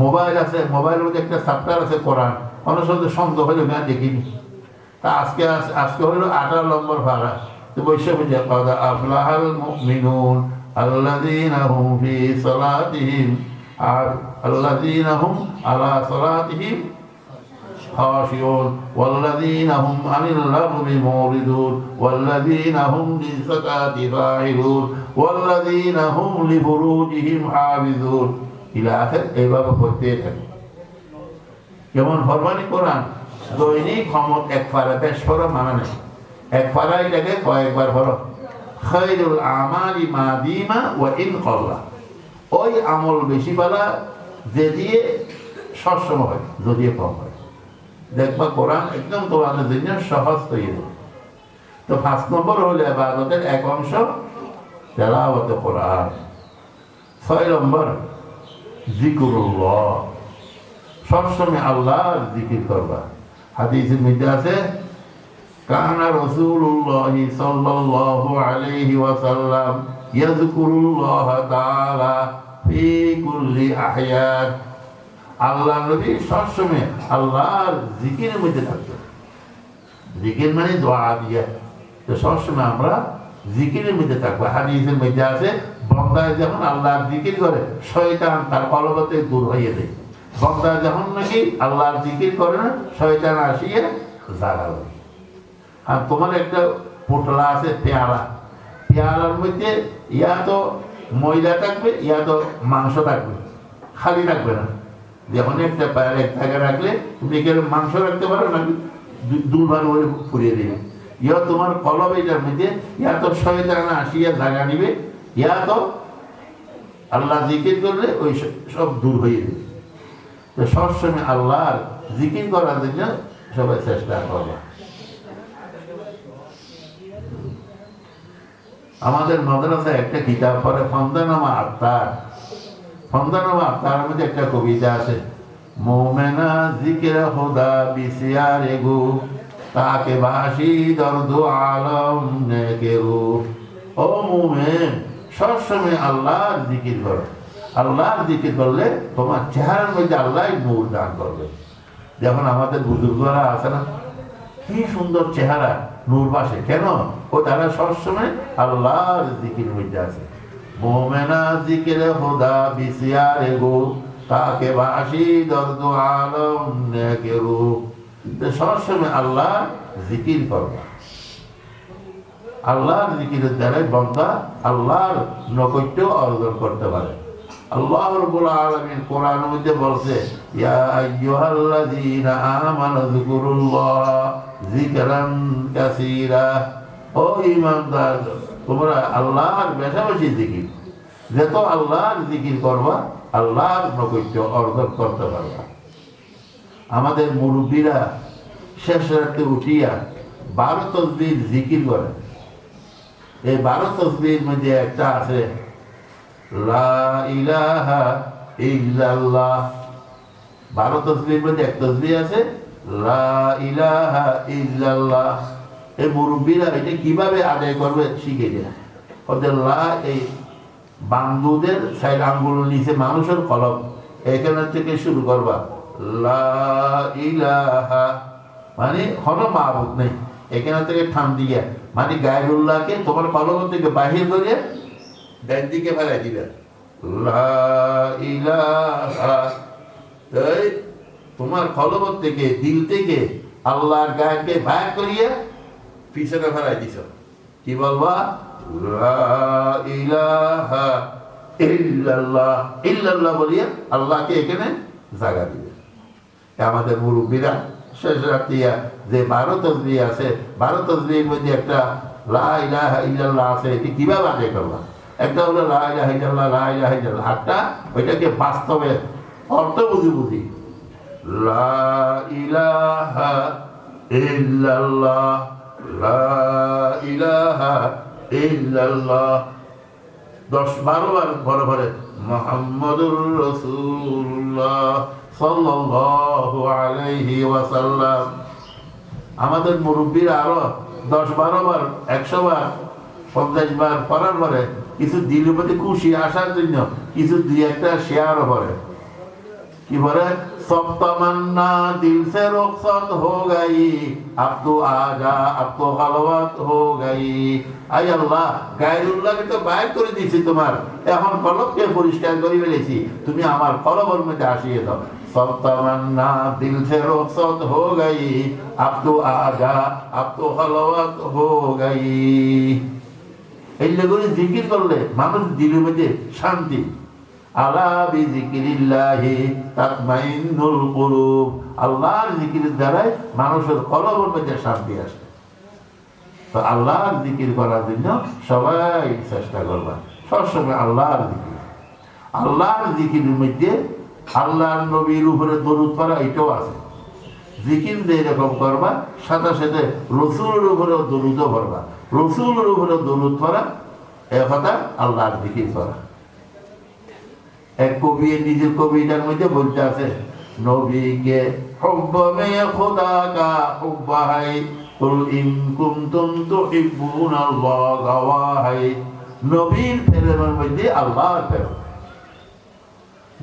মোবাইল আছে, মোবাইলের মধ্যে একটা সাপ্টার আছে কোরআন, অনেক সময় সন্দেহ হলে আমি দেখিনি। তা আজকে হলো 18 নম্বর ভাড়া। তো বসে বসে আফলাহাল মুমিনুন আল্লাযীনা হুম ফি সালাতিহিম আর আল্লাযীনা হুম আলা সালাতিহিম খাশিউন ওয়াল্লাযীনা হুম আনিল লাগবি মুরিদুন ওয়াল্লাযীনা হুম লিযাকাতি ফাইলুন ওয়াল্লাযীনা হুম লিফুরুজিহিম হাফিজুন ইলা আখির। এইভাবে পড়তে থাকে। যেমন ফরমানি কোরআন দৈনিক ক্ষমত এক ফারা বেশ ফরো মানা নেই, এক ফারা এটাকে কয়েকবার ফরো। খায়রুল আমালি মা দিমা ওয়া ইন কল্লা। ওই আমল বেশি পালা যে দিয়ে সবসময় হয়, যদিও কম হয়। দেখবা কোরআন একদম তোমাদের জন্য সহজ তৈরি হবে। তো 5 নম্বর হলো ইবাদতের এক অংশ তেলাওয়াতে কোরআন। 6 নম্বর জিকিরুল্লাহ, সবসময় আল্লাহর জিকির করবা। হাদিসের মধ্যে আছে কানা রাসূলুল্লাহ সাল্লাল্লাহু আলাইহি ওয়াসাল্লাম ইয়াযকুরুল্লাহ তাআলা ফি কুল্লি আহয়াত। আল্লাহ নবী সবসময় আল্লাহর জিকিরের মধ্যে থাকতেন। জিকির মানে দোয়া দিয়া। তো সবসময় আমরা জিকিরের মধ্যে থাকবো। হাদিসের মধ্যে আছে বান্দা যখন আল্লাহর জিকির করে শয়তান তার অলগতে দূর হয়ে যায়। বান্দা যখন নাকি আল্লাহর জিকির করে না শয়তান আসিয়ে জাগাবে। আর তোমার একটা পোটলা আছে পেয়ালা, পেয়ালার মধ্যে ইয়া তো ময়দা থাকবে ইয়া তো মাংস থাকবে, খালি রাখবে না। যখন একটা পায়ের এক জায়গায় রাখলে তুমি এখানে মাংস রাখতে পারো না, দুবার করে ফুরিয়ে দেবে। ইয়া তোমার কলব এটার মধ্যে ইয়া তো শয়তান আসিয়া জায়গা নিবে, ইয়া তো আল্লাহ জিকির করলে ওই সব দূর হয়ে যাবে। তো সবসময় আল্লাহর জিকির করার জন্য সবাই চেষ্টা করবে। আমাদের মাদ্রাসায় একটা কিতাব পড়ে ফন্দানামা আত্মার। ফন্দানামা আত্মার মধ্যে একটা কবিতা আছে মোমেনা জিকির খোদা বিসিয়ারে গো তাকে বাসি দর্দ আলম নেকেরু। ও মোমেন সবসময় আল্লাহর জিকির করো। আল্লাহর জিকির করলে তোমার চেহারার মধ্যে আল্লাহ নূর দান করবে। যখন আমাদের বুজুর্গরা আছে না কি সুন্দর চেহারা নূর বাসে, কেন? ও তারা সবসময় আল্লাহর জিকির মধ্যে আছে। মোমেনা জিকির খোদা বিসিয়ারে গো তাকে বাসি দর্দ আলম নেকেরু। সবসময় আল্লাহর জিকির করবা। আল্লাহর জিকিরের দ্বারাই বান্দা আল্লাহর নৈকট্য অর্জন করতে পারে। আল্লাহ রাব্বুল আলামিন কোরআনের মধ্যে বলছে ইয়া আইয়ুহাল্লাযীনা আমানু যিকুরুল্লাহ যিকরান কাসীরা। ও ঈমানদার, তোমরা আল্লাহর বেশি বেশি জিকির, যত আল্লাহর জিকির করবা আল্লাহর নৈকট্য অর্জন করতে পারবা। আমাদের মুরব্বীরা শেষ রাতে উঠিয়া 12 তাসবিহ জিকির করে। এই 12 তাসবিহের মধ্যে একটা আছে লা ইলাহা ইল্লাল্লাহ। 12 তাসবিহের মধ্যে এক তাসবিহ আছে লা ইলাহা ইল্লাল্লাহ। এই মুরব্বীরা এটা কিভাবে আদায় করবে শিখে যায়। ওদের লা এই বান্দুদের সাইড আঙ্গুলের নিচে মানুষের কলম, এখানে থেকে শুরু করবা লা ইলাহা, মানে কোনো মাবুদ নেই, এখানে থেকে ঠান দিয়ে মানে গায়রুল্লাহকে তোমার কলম থেকে বাহির করে ডান দিকে ফেলাই দিবে লা ইলাহা। তাই তোমার কলম থেকে দিল থেকে আল্লাহর গায়কে বাহির করিয়ে পিছনে ফেলাই দিছ। কি বলবা? লা ইলাহা ইল্লাল্লাহ। ইল্লাল্লাহ বলিয়ে আল্লাহকে এখানে জায়গা দিবে। আমাদের মুরব্বীরা শেষ রাতিয়া যে 12 তাসবিহ আছে, 12 তাসবিহের মধ্যে একটা লা ইলাহা ইল্লাল্লাহ আছে। এটি কিভাবে আদায় করবা? একটা হলো লা ইলাহা ইল্লাল্লাহ, লা ইলাহা ইল্লাল্লাহ, আরটা ওইটাকে বাস্তবে অর্থ বুঝি লা ইলাহা ইল্লাল্লাহ, লা ইলাহা ইল্লাল্লাহ 10-12 বার ভরে ভরে মুহাম্মাদুর রাসূলুল্লাহ সাল্লাল্লাহু আলাইহি ওয়াসাল্লাম। আমাদের মুরব্বীরা আরো 10-12 বার, 100 বার, 50 বার পড়ার পরে কিছু দিলের প্রতি খুশি আসার জন্য কিছু দুই একটা শেয়ারও করে। কি বলে? সব তমন্না দিল সে রুখসত হো গই, আব তো আজা আব তো খালওয়াত হো গই। আই আল্লাহ, গায়রুল্লাহকে তো বাইর করে দিয়েছি তোমার, এখন কলবকে পরিষ্কার করে ফেলেছি, তুমি আমার কলবের মধ্যে আসিয়ে দাও। সব তমন্না দিল সে রুখসত হো গই, আব তো আজা আব তো খালওয়াত হো গই। এই লোকগুলি জিকির করলে মানুষ দিলের মধ্যে শান্তি। আলা বিযিকরিল্লাহি তাতমাইন্নুল কুলুব। আল্লাহর জিকিরের দ্বারাই মানুষের কলবের মধ্যে শান্তি আসে। তো আল্লাহর জিকির করার জন্য সবাই চেষ্টা করবা, সবসময় আল্লাহর জিকির। আল্লাহর জিকিরের মধ্যে আল্লাহর নবীর উপরে দরুদ পড়া এটাও আছে। জিকির যেরকম করবা সাথে সাথে রসুলের উপরেও দরুদও পড়বা। রসুলের উপরে দরুদ পড়া এ কথা আল্লাহর জিকির করা। এক কবি নিজের কবিতার মধ্যে বলতে আছে নবীকে হুব্ব মে খুদা কা হুব্ব হাই, কুল ইন কুনতুম তুহিব্বুনাল্লাহ গাওয়াহাই। নবীর প্রেমের মধ্যে আল্লাহর প্রেম।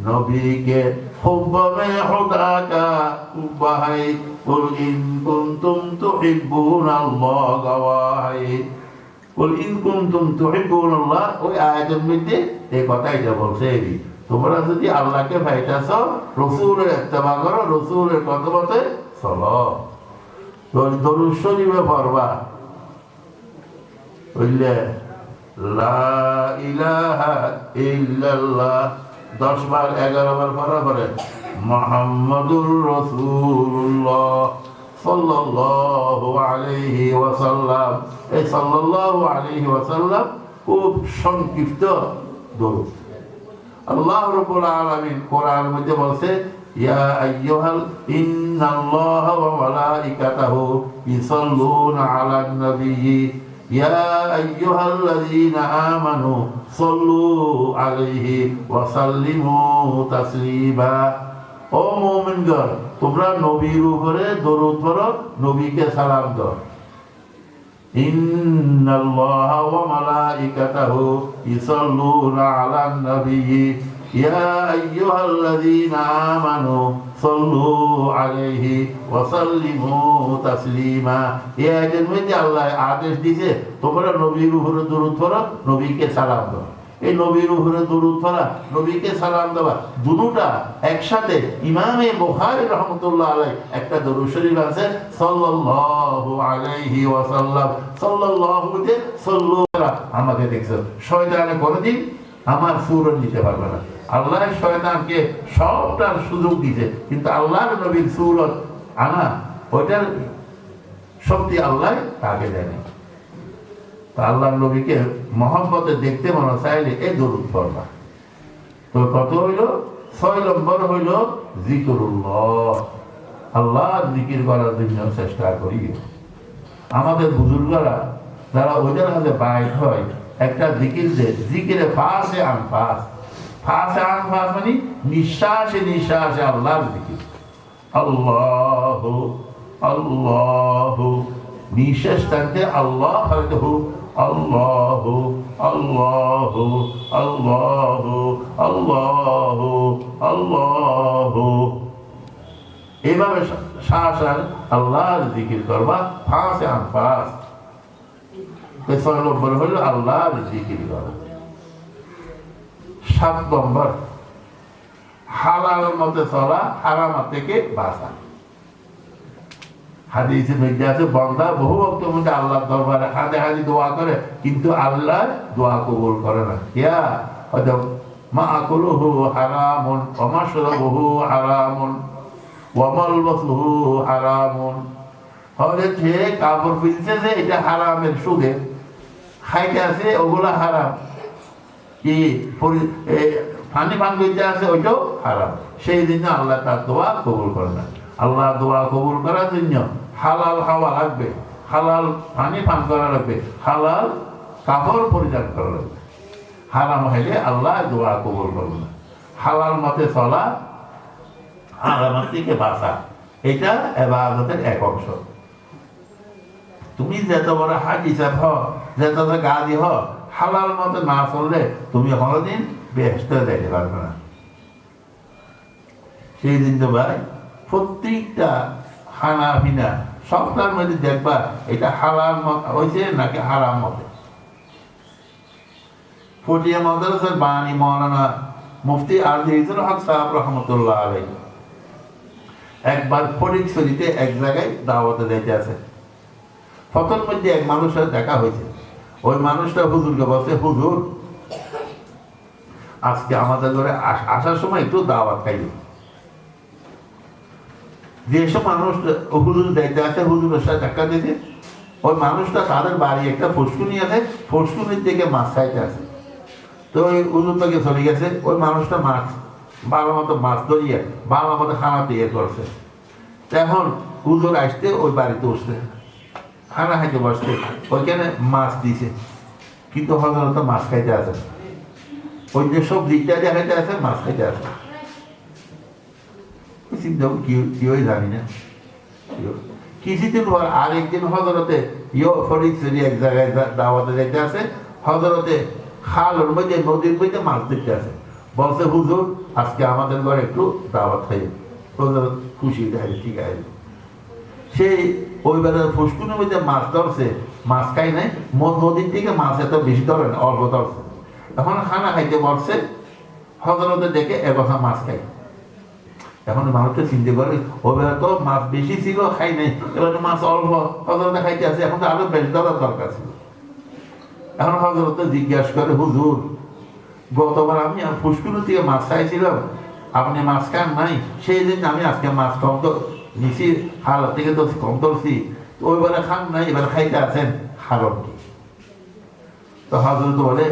নবীকে হুব্ব মে খুদা কা হুব্ব হাই, কুল ইন কুনতুম তুহিব্বুনাল্লাহ গাওয়াহাই। কুল ইন কুনতুম তুহিব্বুনাল্লাহ, ওই আয়াতের মধ্যে এই কথাইটা বলছে। তোমরা যদি আল্লাহকে পাইতেছ, রসুলের ইত্তেবা করো, রসুলের কথা মতে চলো। দরুদ শরীফে পড়বা বুঝলে লা ইলাহা ইল্লাল্লাহ 10 বার 11 বার পড়া পরে মুহাম্মাদুর রাসূলুল্লাহ সাল্লাল্লাহু আলাইহি ওয়াসাল্লাম। এই সাল্লাল্লাহু আলাইহি ওয়াসাল্লাম খুব সংক্ষিপ্ত দরুদ। আল্লাহ রাব্বুল আলামিন কোরআনের মধ্যে বলছে ইয়া আইয়ুহাল ইন্নাল্লাহা ওয়া মালাইকাতাহু ইউসাল্লুনা আলান নাবিয়্যি ইয়া আইয়ুহাল্লাযীনা আমানু সাল্লু আলাইহি ওয়া সাল্লিমু তাসলিমা। ও মুমিনগণ, তোমরা নবীর উপরে দরুদ পড়ো, নবীকে সালাম দাও। ইন্নাল্লাহা ওয়া মালাইকাতাহু ইউসাল্লুনা আলান নাবিয়্যি ইয়া আইয়ুহাল্লাযীনা আমানু সাল্লু আলাইহি ওয়া সাল্লিমু তাসলিমা। এই আয়াতের মধ্যে আল্লাহ আদেশ দিয়েছে তোমরা নবীর উপরে দরুদ পড়ো, নবীকে সালাম দাও। এই নবীর উপরে দরুদ পড়া, নবীকে সালাম দেওয়া, দুটোটা একসাথে ইমামে বুখারী রাহমাতুল্লাহ আলাইহি একটা দরুদ শরীফ আছে সাল্লাল্লাহু আলাইহি ওয়াসাল্লাম। সাল্লাল্লাহু তে সাল্লু। আমাকে দেখছো শয়তানে কোনদিন আমার সুরত নিতে পারবে না। আল্লাহ শয়তানকে সবটার সুযোগ দিছে, কিন্তু আল্লাহর নবীর সুরত আনা ওইটার শক্তি আল্লাহ তাকে দেয়নি। আল্লাহর নবীকে মহব্বতে দেখতে মনে চাইলে এই দরুদ পড়বা। তো কত হইল? 6 নম্বর হইল জিকিরুল্লাহ, আল্লাহর জিকির করার জন্য চেষ্টা করি। আমাদের বুজুর্গরা যারা ওইটার কাছে বাইক হয়, একটা জিকির যে জিকিরে ফাঁসে আনফাস, ফাঁসে আনফাস মানে নিঃশ্বাসে নিঃশ্বাসে আল্লাহর জিকির। আল্লাহ আল্লাহ, নিঃশ্বাস থাকতে আল্লাহ হয়তো আল্লাহ আল্লাহ আল্লাহ আল্লাহ আল্লাহ, এইভাবে শ্বাস আর আল্লাহর জিকির করবা ফাঁসে আনফাস। 6 নম্বর হইল আল্লাহর জিকির করা। 7 নম্বর হালাল মতে চলা, হারাম থেকে বাঁচা। হাদিসে মধ্যে আছে বান্দা বহু ভক্ত মধ্যে আল্লাহর দরবারে হাতে হাতে দোয়া করে, কিন্তু আল্লাহ দোয়া কবুল করে না। ইয়া হয়তো মা আকুলুহু হারামুন ওয়া মাশরাবুহু হারামুন ওয়া মালবাসুহু হারামুন, হযরত যে কাপড় পিনছে যে এটা হারামের সুদে খাইতে আছে, ওগুলা হারাম। কি পানি পান করতে আছে ওইটাও হারাম। সেই জন্য আল্লাহ তার দোয়া কবুল করে না। আল্লাহ দোয়া কবুল করার জন্য হালাল খাওয়া লাগবে, হালাল পানি পান করা লাগবে, হালাল কাপড় পরিধান করা লাগবে। হারাম হইলে আল্লাহ দোয়া কবুল করবে না। হালাল মতে চলা, হারাম থেকে বাঁচা, এটা ইবাদতের এক অংশ। তুমি যত বড় হাজি সাহেব হ, যত গাদি হ, হালাল মতে না চললে তুমি কোনোদিন বেহেশতে যাইতে পারবে না। সেই দিন তো ভাই প্রত্যেকটা খানা পিনা সবটার মধ্যে দেখবা এটা হালাল মত হয়েছে নাকি হারাম মতে। ফটিয়া মাদ্রাসার বাণী মৌলানা মুফতি আজিজুল হক সাহেব রহমতুল্লাহ আলাইহি একবার ফটিকছড়িতে এক জায়গায় দাওয়াতে যাইতে আছে। প্রথম মধ্যে এক মানুষের দেখা হয়েছে। ওই মানুষটা হুজুরকে বলছে, হুজুর আজকে আমাদের ঘরে আসার সময় একটু দাওয়াত খাইল। যেসব মানুষ হুজুর যাইতে আছে হুজুরের সাথে দেখা দিয়েছে, ওই মানুষটা তাদের বাড়ি একটা ফুসকুনি আছে, ফুসকুনির দিকে মাছ খাইতে আছে। তো ওই হুজুর থেকে চলে গেছে, ওই মানুষটা মাছ ভালো মতো মাছ ধরিয়ে ভালো মতো খানা দিয়ে করছে। এখন হুজুর আসতে ওই বাড়িতে উঠছে, খানা খাইতে বসছে, ওইখানে মাছ দিছে, কিন্তু হজরত মাছ খাইতে আছে। ওই যে সব দিকটা দেখাইতে আছে, মাছ খাইতে আছে। কেউই জানি না। কিছুদিন পর আরেকদিন হজরতে ফটিকছড়ি এক জায়গায় দাওয়াতে যাইতে আছে। হজরতে খালের মধ্যে নদীর মধ্যে মাছ ধরতে আছে। বলছে, হুজুর আজকে আমাদের ঘরে একটু দাওয়াত খাই। হজরত খুশি দেয়, ঠিক আছে। সেই ওই বেলার ফুসকুনের মধ্যে মাছ ধরছে, মাছ খাই নাই, নদীর থেকে মাছ এত বেশি ধরে না, অল্প ধরছে। এখন খানা খাইতে বলছে, হজরতে দেখে এ কথা মাছ খাই। এখন মানুষটা চিন্তা করে ওই বেলা তো মাছ বেশি ছিল, খাই নাই, এবার মাছ অল্প, হজরতে খাইতে আছে, এখন তো আরো বেশি ধরার দরকার ছিল। এখন হজরত জিজ্ঞাসা করে, হুজুর গতবার আমি ফুসকুনি থেকে মাছ খাইছিলাম, আপনি মাছ খান নাই, সেই দিন আমি আজকে মাছ কম তো নিচি হালত থেকে তো কম ধরছি, ওই বেলা খান নাই, এবার খাইতে আছেন, হারম কি? তো হজরত বলে,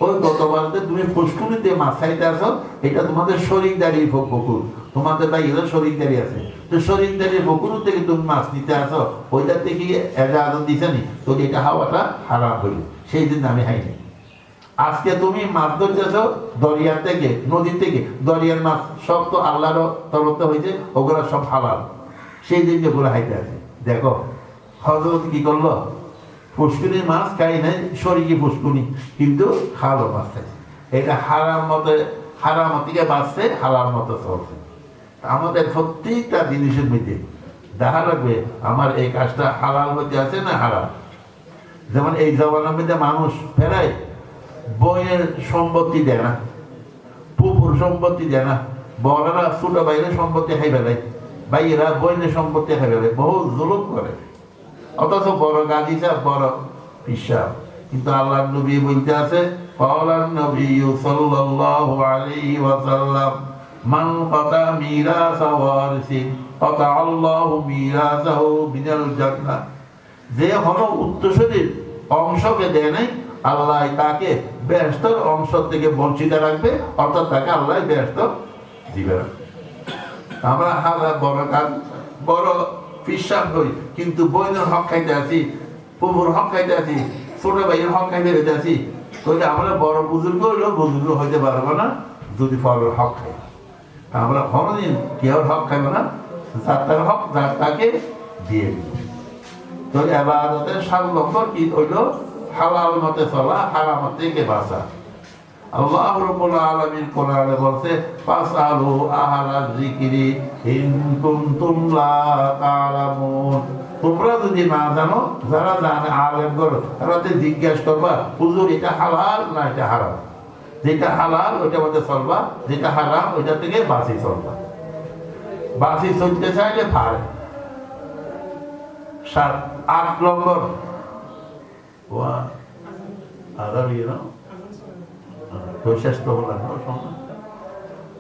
ওই গতবারতে তুমি ফুসকুনিতে মাছ খাইতে আসো, এটা তোমাদের শরিকদারির পুকুর, তোমাদের ভাই এরা শরিকদারি আছে, তো শরিকদারির পুকুর থেকে তুমি মাছ নিতে আসো, ওইটার থেকে এজাজত দিছে নি, তো এটা হাওয়াটা হারাম হইল, সেই দিন আমি খাইনি। আজকে তুমি মাছ ধরতেছ দরিয়ার থেকে, নদীর থেকে, দরিয়ার মাছ সব তো আল্লাহর তরফ হয়েছে, ওগুলা সব হালাল, সেই দিন যেগুলো খাইতে আছে। দেখো হযরত কি করলো, ফুসকুনির মাছ খাই নাই, শরীকি ফুসকুনি, কিন্তু হালাল মাছ খাইছে। এটা হারাম মতে, হারাম থেকে বাঁচছে, হালাল মতো চলছে। আমাদের প্রত্যেকটা জিনিসের মধ্যে দেখা লাগবে আমার এই কাজটা হালাল মধ্যে আছে না হারাম। যেমন এই জমানার মধ্যে মানুষ ফেরায় বইয়ের সম্পত্তি দেয় না, পুকুর সম্পত্তি দেয় না, বড়রা ছোট বাইরে সম্পত্তি খাই ফেলে, ভাইয়েরা বইয়ের সম্পত্তি খাই ফেলে, বহু জুলুম করে। অথচ বড় গাজী সাহেব, বড় পিসা, কিন্তু আল্লাহর নবী বলতে আছে ক্বালান নবী সাল্লাল্লাহু আলাইহি ওয়াসাল্লাম মান কাতা মিরাসা ওয়ারিসিন কাতা আল্লাহু মিরাসাহু মিনাল জান্নাহ। যে হলো উত্তরসূরির অংশকে দেয় নাই, আল্লাহ তাকে বেহেশতের অংশ থেকে বঞ্চিত রাখবে, অর্থাৎ তাকে আল্লাহ বেহেশত দিবে না। আমরা হাজার বড় কাজ বড় ফিসাব হই, কিন্তু বইনের হক খাইতে আছি, প্রভুর হক খাইতে আছি, ছোট ভাইয়ের হক খাইতে হইতে আছি, তাহলে আমরা বড় বুজুর্গ হইলেও বুজুর্গ হইতে পারবো না যদি পরের হক খাই। আমরা কোনোদিন কেউ হক খাইব না, যার তার হক যার তাকে দিয়ে দিব। তো ইবাদতের 7 নম্বর কি হইল? হালাল মতে চলা, হারাম থেকে বাঁচা। আল্লাহ রাব্বুল আলামিন কোরআনে বলছে ফাসআলু আহলায যিকরি ইন কুনতুম লা তা'লামুন। তোমরা যদি না জানো, যারা জানে আলেমগণ তারাতে জিজ্ঞাসা করবা হুজুর এটা হালাল না এটা হারাম। যেটা হালাল ওইটার মধ্যে চলবা, যেটা হারাম ওইটা থেকে বাঁচি চলবা। বাঁচি চলতে চাইলে পারে। 8 নম্বর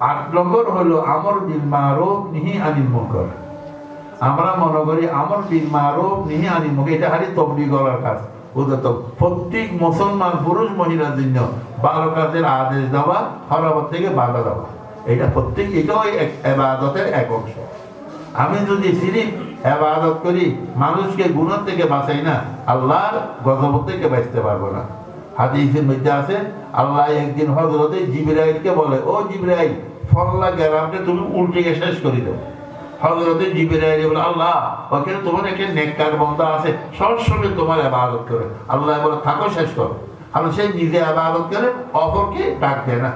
আট নম্বর হলো আমর বিল মারুফ নাহি আনিল মুনকার। আমরা মনে করি আমর বিল মারুফ নাহি আনিল মুনকার এটা খালি তাবলীগ করার কাজ। ওটা তো প্রত্যেক মুসলমান পুরুষ মহিলার জন্য ভালো কাজের আদেশ দেওয়া, খারাপ থেকে বাধা দেওয়া, এটা প্রত্যেক এটাও ইবাদতের এক অংশ। আমি যদি সিরিফ ইবাদত করি, মানুষকে গুনাহ থেকে বাঁচাই না, আল্লাহর গজব থেকে বাঁচতে পারবো না। হাদিসের মধ্যে আছে আল্লাহ একদিন হযরতে জিবরাইলকে বলে, ও জিবরাইল ফল্লা গ্রামটা তুমি উল্টে শেষ করে দাও। হযরতে জিবরাইল বলে আল্লাহ ওখানে তোমার একটা নেককার বান্দা আছে, সবসময় তোমার ইবাদত করে। আল্লাহ বলে থাকো শেষ করো। আর সে নিজে ইবাদত করে, অপরকে ডাক দেয় না,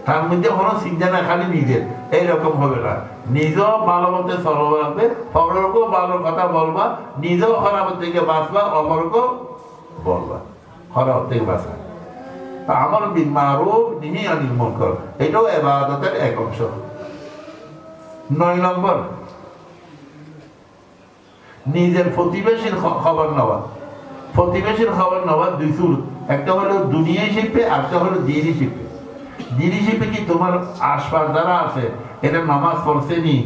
তার মধ্যে কোনো চিন্তা না, খালি নিজের। এইরকম হবে না, নিজেও ভালো মতে চলবা লাগবে, অপরকেও ভালো কথা বলবা, নিজেও খারাপ থেকে বাঁচবা, অপরকেও বলবা খারাপ থেকে বাঁচা। আমর বিল মারুফ নাহি আনিল মুনকার এটাও ইবাদতের এক অংশ। 9 নম্বর নিজের প্রতিবেশীর খবর নেওয়া। প্রতিবেশীর খবর নেওয়া 2 সুর, একটা হলো দুনিয়ায় শিখবে, আরেকটা হলো দিনই শিখবে। দিনই শিখবে কি তোমার আশপাশ যারা আছে এটা নামাজ পড়ছেনি,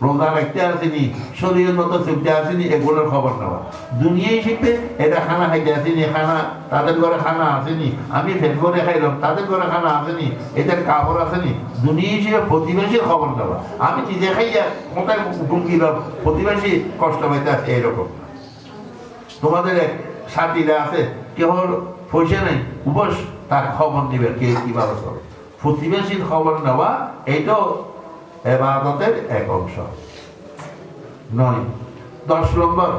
রোজা রাখতে আসেনি, শরীরের মতো চলতে আসেনি, এগুলোর খবর নেওয়া। দুনিয়ায় শিখবে এটা খানা খাইতে আসেনি, খানা তাদের ঘরে খানা আসেনি, আমি ফেট করে খাইলাম তাদের ঘরে খানা আসেনি, এদের কাপড় আসেনি। দুনিয়া হিসেবে প্রতিবেশীর খবর নেওয়া। আমি নিজে খাইয়া কোথায় ঢুকিলাম, প্রতিবেশী কষ্ট পাইতে আছে এরকম। তোমাদের এক সাথীরা আছে, কেউ পয়সা নেই, উপোস, তার খবর নিবে কে কিভাবে চলে। প্রতিবেশীর খবর নেওয়া এইটাও ইবাদতের এক অংশ। 9 10 নম্বর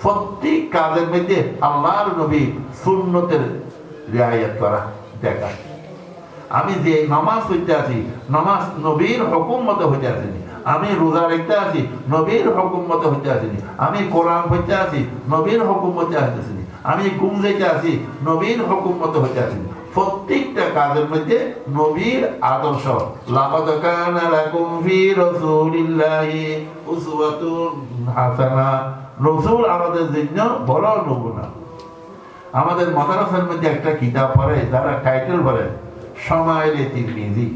প্রত্যেক কাজের মধ্যে আল্লাহর নবী সুন্নতের রিয়ায়ত করা, দেখা। আমি যে নামাজ পড়তে আছি, নামাজ নবীর হুকুম মতো হইতে আসেনি। আমি রোজা রাখতে আছি, নবীর হুকুম মতো হইতে আসেনি। আমি কোরআন পড়তে আছি, নবীর হুকুম মতো আসেনি। আমি ঘুম যাইতে আছি, নবীর হুকুম মতো হইতে আসেনি। প্রত্যেকটা কাজের মধ্যে নবীর আদর্শ। লাকাদ কানা লাকুম ফি রাসূলিল্লাহি উসওয়াতুন হাসানা। রাসূল আমাদের জন্য বড় নমুনা। আমাদের মাদ্রাসার মধ্যে একটা কিতাব পড়ে, যারা টাইটেল পড়ে শামাইলে তিরমিজি।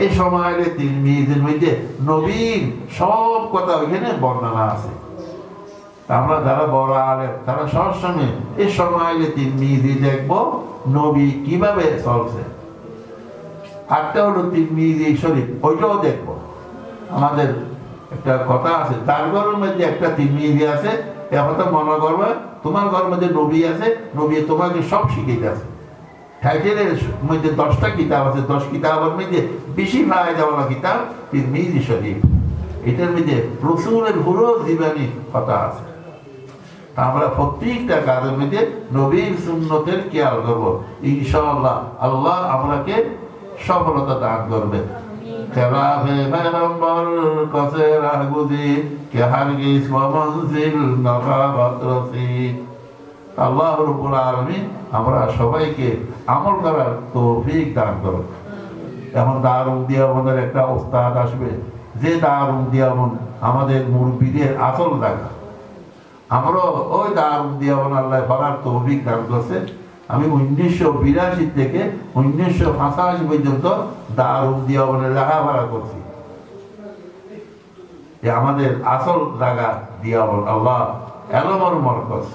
এই শামাইলে তিরমিজির মধ্যে নবীর সব কথা ওইখানে বর্ণনা আছে। আমরা যারা বড় আলেম তারা সবসময় এই শামাইলে তিরমিজি দেখবো নবী কিভাবে চলছে। আরেকটা হলো তিরমিজি শরীফ, ওইটাও দেখবো। আমাদের একটা কথা আছে, তার ঘরের মধ্যে একটা তিরমিজি আছে, এখন তো মনে করবে তোমার ঘরের মধ্যে নবী আছে, নবী তোমাকে সব শিখাইতে আছে। টাইটেলের মধ্যে 10টা কিতাব আছে, 10 কিতাবের মধ্যে বেশি ফায়দাওয়ালা কিতাব তিরমিজি শরীফ। এটার মধ্যে রাসূলের পুরো জীবনী কথা আছে। আমরা প্রত্যেকটা কাজের মধ্যে নবীর সুন্নতের খেয়াল করবো, ইনশাআল্লাহ আল্লাহ আমাকে সফলতা দান করবে। খেলাফে পয়গম্বর কসে রাহ গুজির কে হারগিজ মঞ্জিল নফাবত রসিদ। আল্লাহ রাব্বুল আলামিন আমরা সবাইকে আমল করার তৌফিক দান করুন। এখন দারুল দিয়াবনের একটা ওস্তাদ আসবে, যে দারুল দিয়াবন আমাদের মুরব্বিদের আসল জায়গা। আমরাও ওই দারুণ দিয়াবন আল্লাহ পড়ার তৌফিক দান করছে। আমি 1982 থেকে 1985 পর্যন্ত দারুণ দিয়াবনে লেখাপড়া করছি। আমাদের আসল জায়গা দিয়াবন আল্লাহ এলমর মরকজ।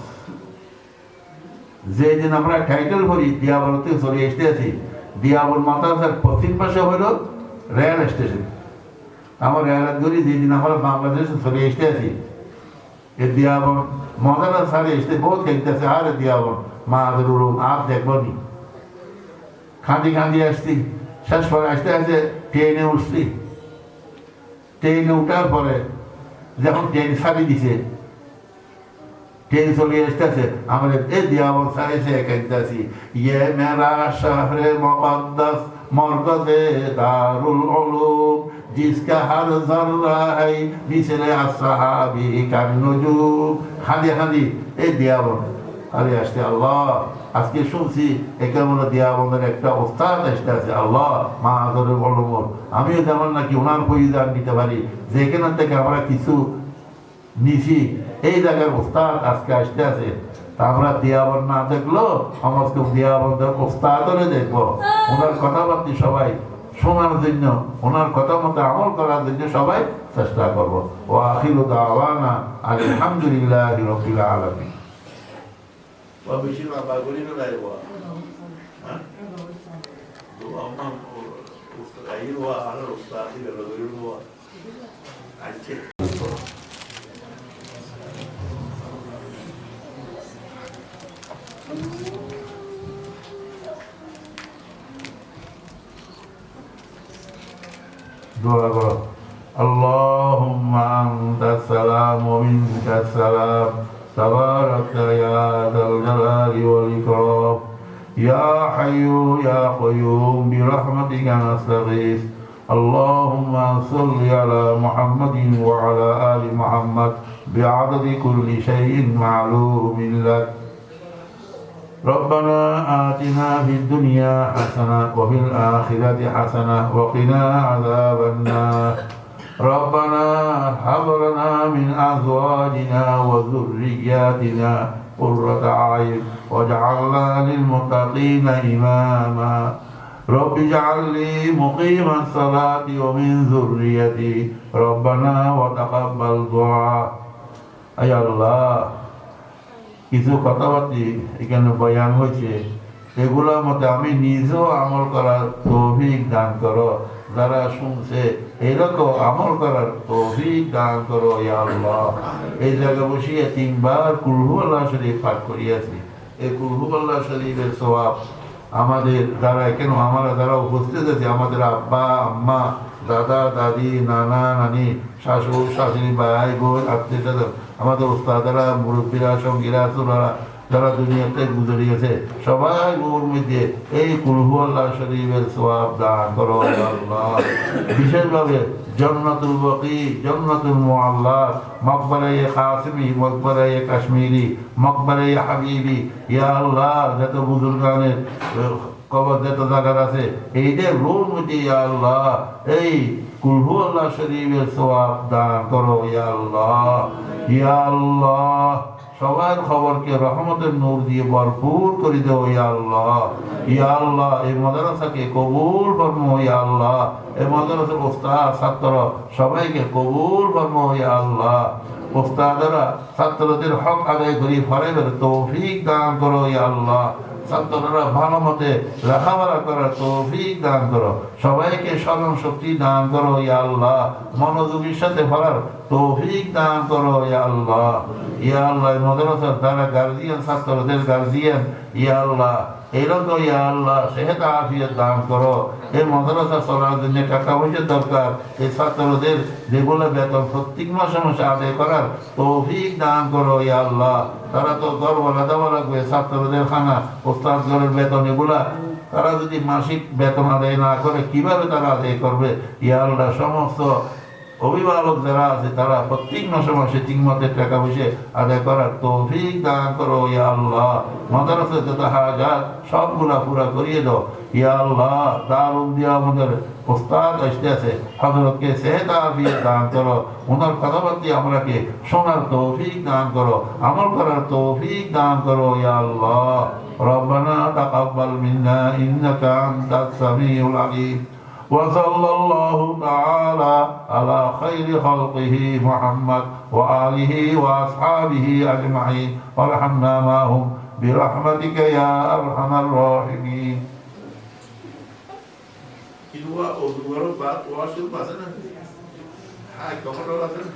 যেদিন আমরা টাইটেল করি দিয়াবন থেকে চলে এসেছি, দিয়াবন মাদ্রাসার পশ্চিম পাশে হইল রেল স্টেশন। আমার রেল ধরি যেদিন আমরা বাংলাদেশে চলে এসেছি, এ দিয়াবন মজাদার সারে এসে বহুত খেলতেছে, আর দিয়াবন মাদের উড়ুম আর দেখবো নি। খাঁদি খাঁদি আসছি, শেষ পরে আসতে আসতে ট্রেনে উঠছি। ট্রেনে উঠার পরে যখন ট্রেন ছাড়ি দিছে, ট্রেন চলে আসতেছে, আমাদের এই দিয়াবন সারে এসে খেলতেছি, ইয়ে মেরা শহরে মুকদ্দাস মরকজে দারুল উলুম जिसका हर जर्रा है मिसले असहाबी का नुजूम। খাদি খাদি এই দিয়াবন আরে আসতে আল্লাহ আজকে শুনছি একে বলে দিয়াবনের একটা ওস্তাদ আসতে আছে। আল্লাহ মা আদরের বলবর আমিও যেমন নাকি ওনার পরিদান নিতে পারি, যেখান থেকে আমরা কিছু নিছি, এই জায়গার ওস্তাদ আজকে আসতে আছে। তা আমরা দিয়াবন না দেখলো সমস্ত দিয়াবনদের ওস্তাদরে দেখবো। ওনার কথাবার্তা সবাই শোনার জন্য, ওনার কথা মতো আমল করার জন্য সবাই চেষ্টা করবো। ও আখিরু দাওয়ানা আলহামদুলিল্লাহি রাব্বিল আলামিন। ওয়া বেশি না বাগুলি না লাইব হ্যাঁ দোয়া মান উস্তাদ আইওয়া আর উস্তাদ দিলে লইলো আচ্ছা দোয়া করো। আল্লাহুম্মা আনতাস সালাম ওয়া মিনকাস সালাম তাবারাকা ইয়া যাল জালালি ওয়াল ইকরাম ইয়া হাইয়ু ইয়া কাইয়ুম বিরহমাতিকা নাস্তাগীস। আল্লাহুম্মা সাল্লি আলা মুহাম্মাদিন ওয়া আলা আলি মুহাম্মাদ বিআদাদি কুল্লি শাইইন মা'লুমিন লাক। ربنا آتنا في الدنيا حسنة وفي الآخرة حسنة وقنا عذاب النار. ربنا هب لنا من أزواجنا وذرياتنا قرة أعين واجعلنا للمتقين إماما. رب اجعل لي مقيم الصلاة ومن ذريتي ربنا وتقبل دعاء. أي الله কিছু কথাবার্তি এখানে বয়ান হয়েছে, এগুলোর মধ্যে আমি নিজেও আমল করার তৌফিক দান করো। যারা শুনছে এরকম আমল করার তৌফিক দান করো ইয়া আল্লাহ। এই জায়গায় বসিয়ে 3 বার কুল হুয়াল্লাহ শরীফ পাঠ করিয়াছি। এই কুল হুয়াল্লাহ শরীফের সওয়াব আমাদের যারা কেন আমরা যারা উপস্থিত আছে, আমাদের আব্বা আম্মা দাদা দাদি নানা নানি শাশুড় শাশুড়ি ভাই বোন আত্মীয় স্বজন, আমাদের ওস্তাদারা মুরব্বীরা সঙ্গীরা সুরারা যারা দুনিয়াতে গুজরে গেছে, সবাই ওর মধ্যে এই কুল হুয়াল্লাহ শরীফের সওয়াব দান করো আল্লাহ। বিশেষভাবে জান্নাতুল বাকি, জান্নাতুল মুআল্লাত, মকবরায়ে কাসিমি, মকবরায়ে কাশ্মীরি, মকবরায়ে হাবিবি ইয়া আল্লাহ, যত বুজুর্গানের কবর যত জায়গা আছে এইদের রুম মধ্যে ইয়া আল্লাহ এই কুল হুয়াল্লাহ শরীফের সওয়াব দান করো ইয়া আল্লাহ। ইয়া আল্লাহ সবার খবরকে রহমতের নূর দিয়ে ভরপুর করে দেও ইয়া আল্লাহ। ইয়া আল্লাহ এই মাদ্রাসাকে কবুল ফরমাও ইয়া আল্লাহ। এই মাদ্রাসার ওস্তাদ ছাত্র সবাইকে কবুল ফরমাও ইয়া আল্লাহ। ওস্তাদরা ছাত্রদের হক আদায় করি ফরজের তৌফিক দান করো ইয়া আল্লাহ। ছাত্ররা ভালো মতে লেখাপড়া করার তৌফিক দান করো, সবাইকে স্মরণ শক্তি দান করো ইয়া আল্লাহ। মনোযোগের সাথে পড়ার তৌফিক দান করো ইয়া আল্লাহ। ইয়া আল্লাহ মাদ্রাসার যারা গার্জিয়ান, ছাত্রদের গার্জিয়ান ইয়া আল্লাহ এরকম ইয়া আল্লাহ সেহত আফিয়ত দান করো। এই মাদ্রাসা চলার জন্য টাকা পয়সা দরকার, এই ছাত্রদের যেগুলো বেতন প্রত্যেক মাসে মাসে আদায় করার তৌফিক দান করো ইয়া আল্লাহ। তারা তো গড়বলা দেওয়া লাগবে, ছাত্রদের খানা ওস্তাদগণের বেতন এগুলা তারা যদি মাসিক বেতন আদায় না করে কিভাবে তারা আদায় করবে ইয়া আল্লাহ। সমস্ত অভিভাবক যারা আছে তারা প্রত্যেক মাসে মাসে ঠিকমতো টাকা পয়সা আদায় করার তৌফিক দান করো ইয়া আল্লাহ। মাদ্রাসা যত হাজাত সবগুলা পুরা করিয়ে দাও ইয়া আল্লাহ। দারুল দিয়া আমাদের উস্তাদ আসতে আছে, হযরতকে সেহত আফিয়ত দান করো, ওনার কথাবার্তা আমরাকে শোনার তৌফিক দান করো, আমল করার তৌফিক দান করো ইয়া আল্লাহ। ربنا تقبل منا إنك أنت السميع العليم وصلى الله تعالى على خير خلقه محمد وآله وأصحابه أجمعين وارحمنا معهم برحمتك يا أرحم الراحمين. Kedua, dua bat, wasul pasana. Hai, kamu tahu pasana?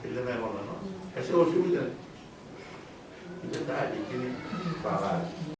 Kita main mana? Kasih wasul kita. Kita tak ada kini. Parah.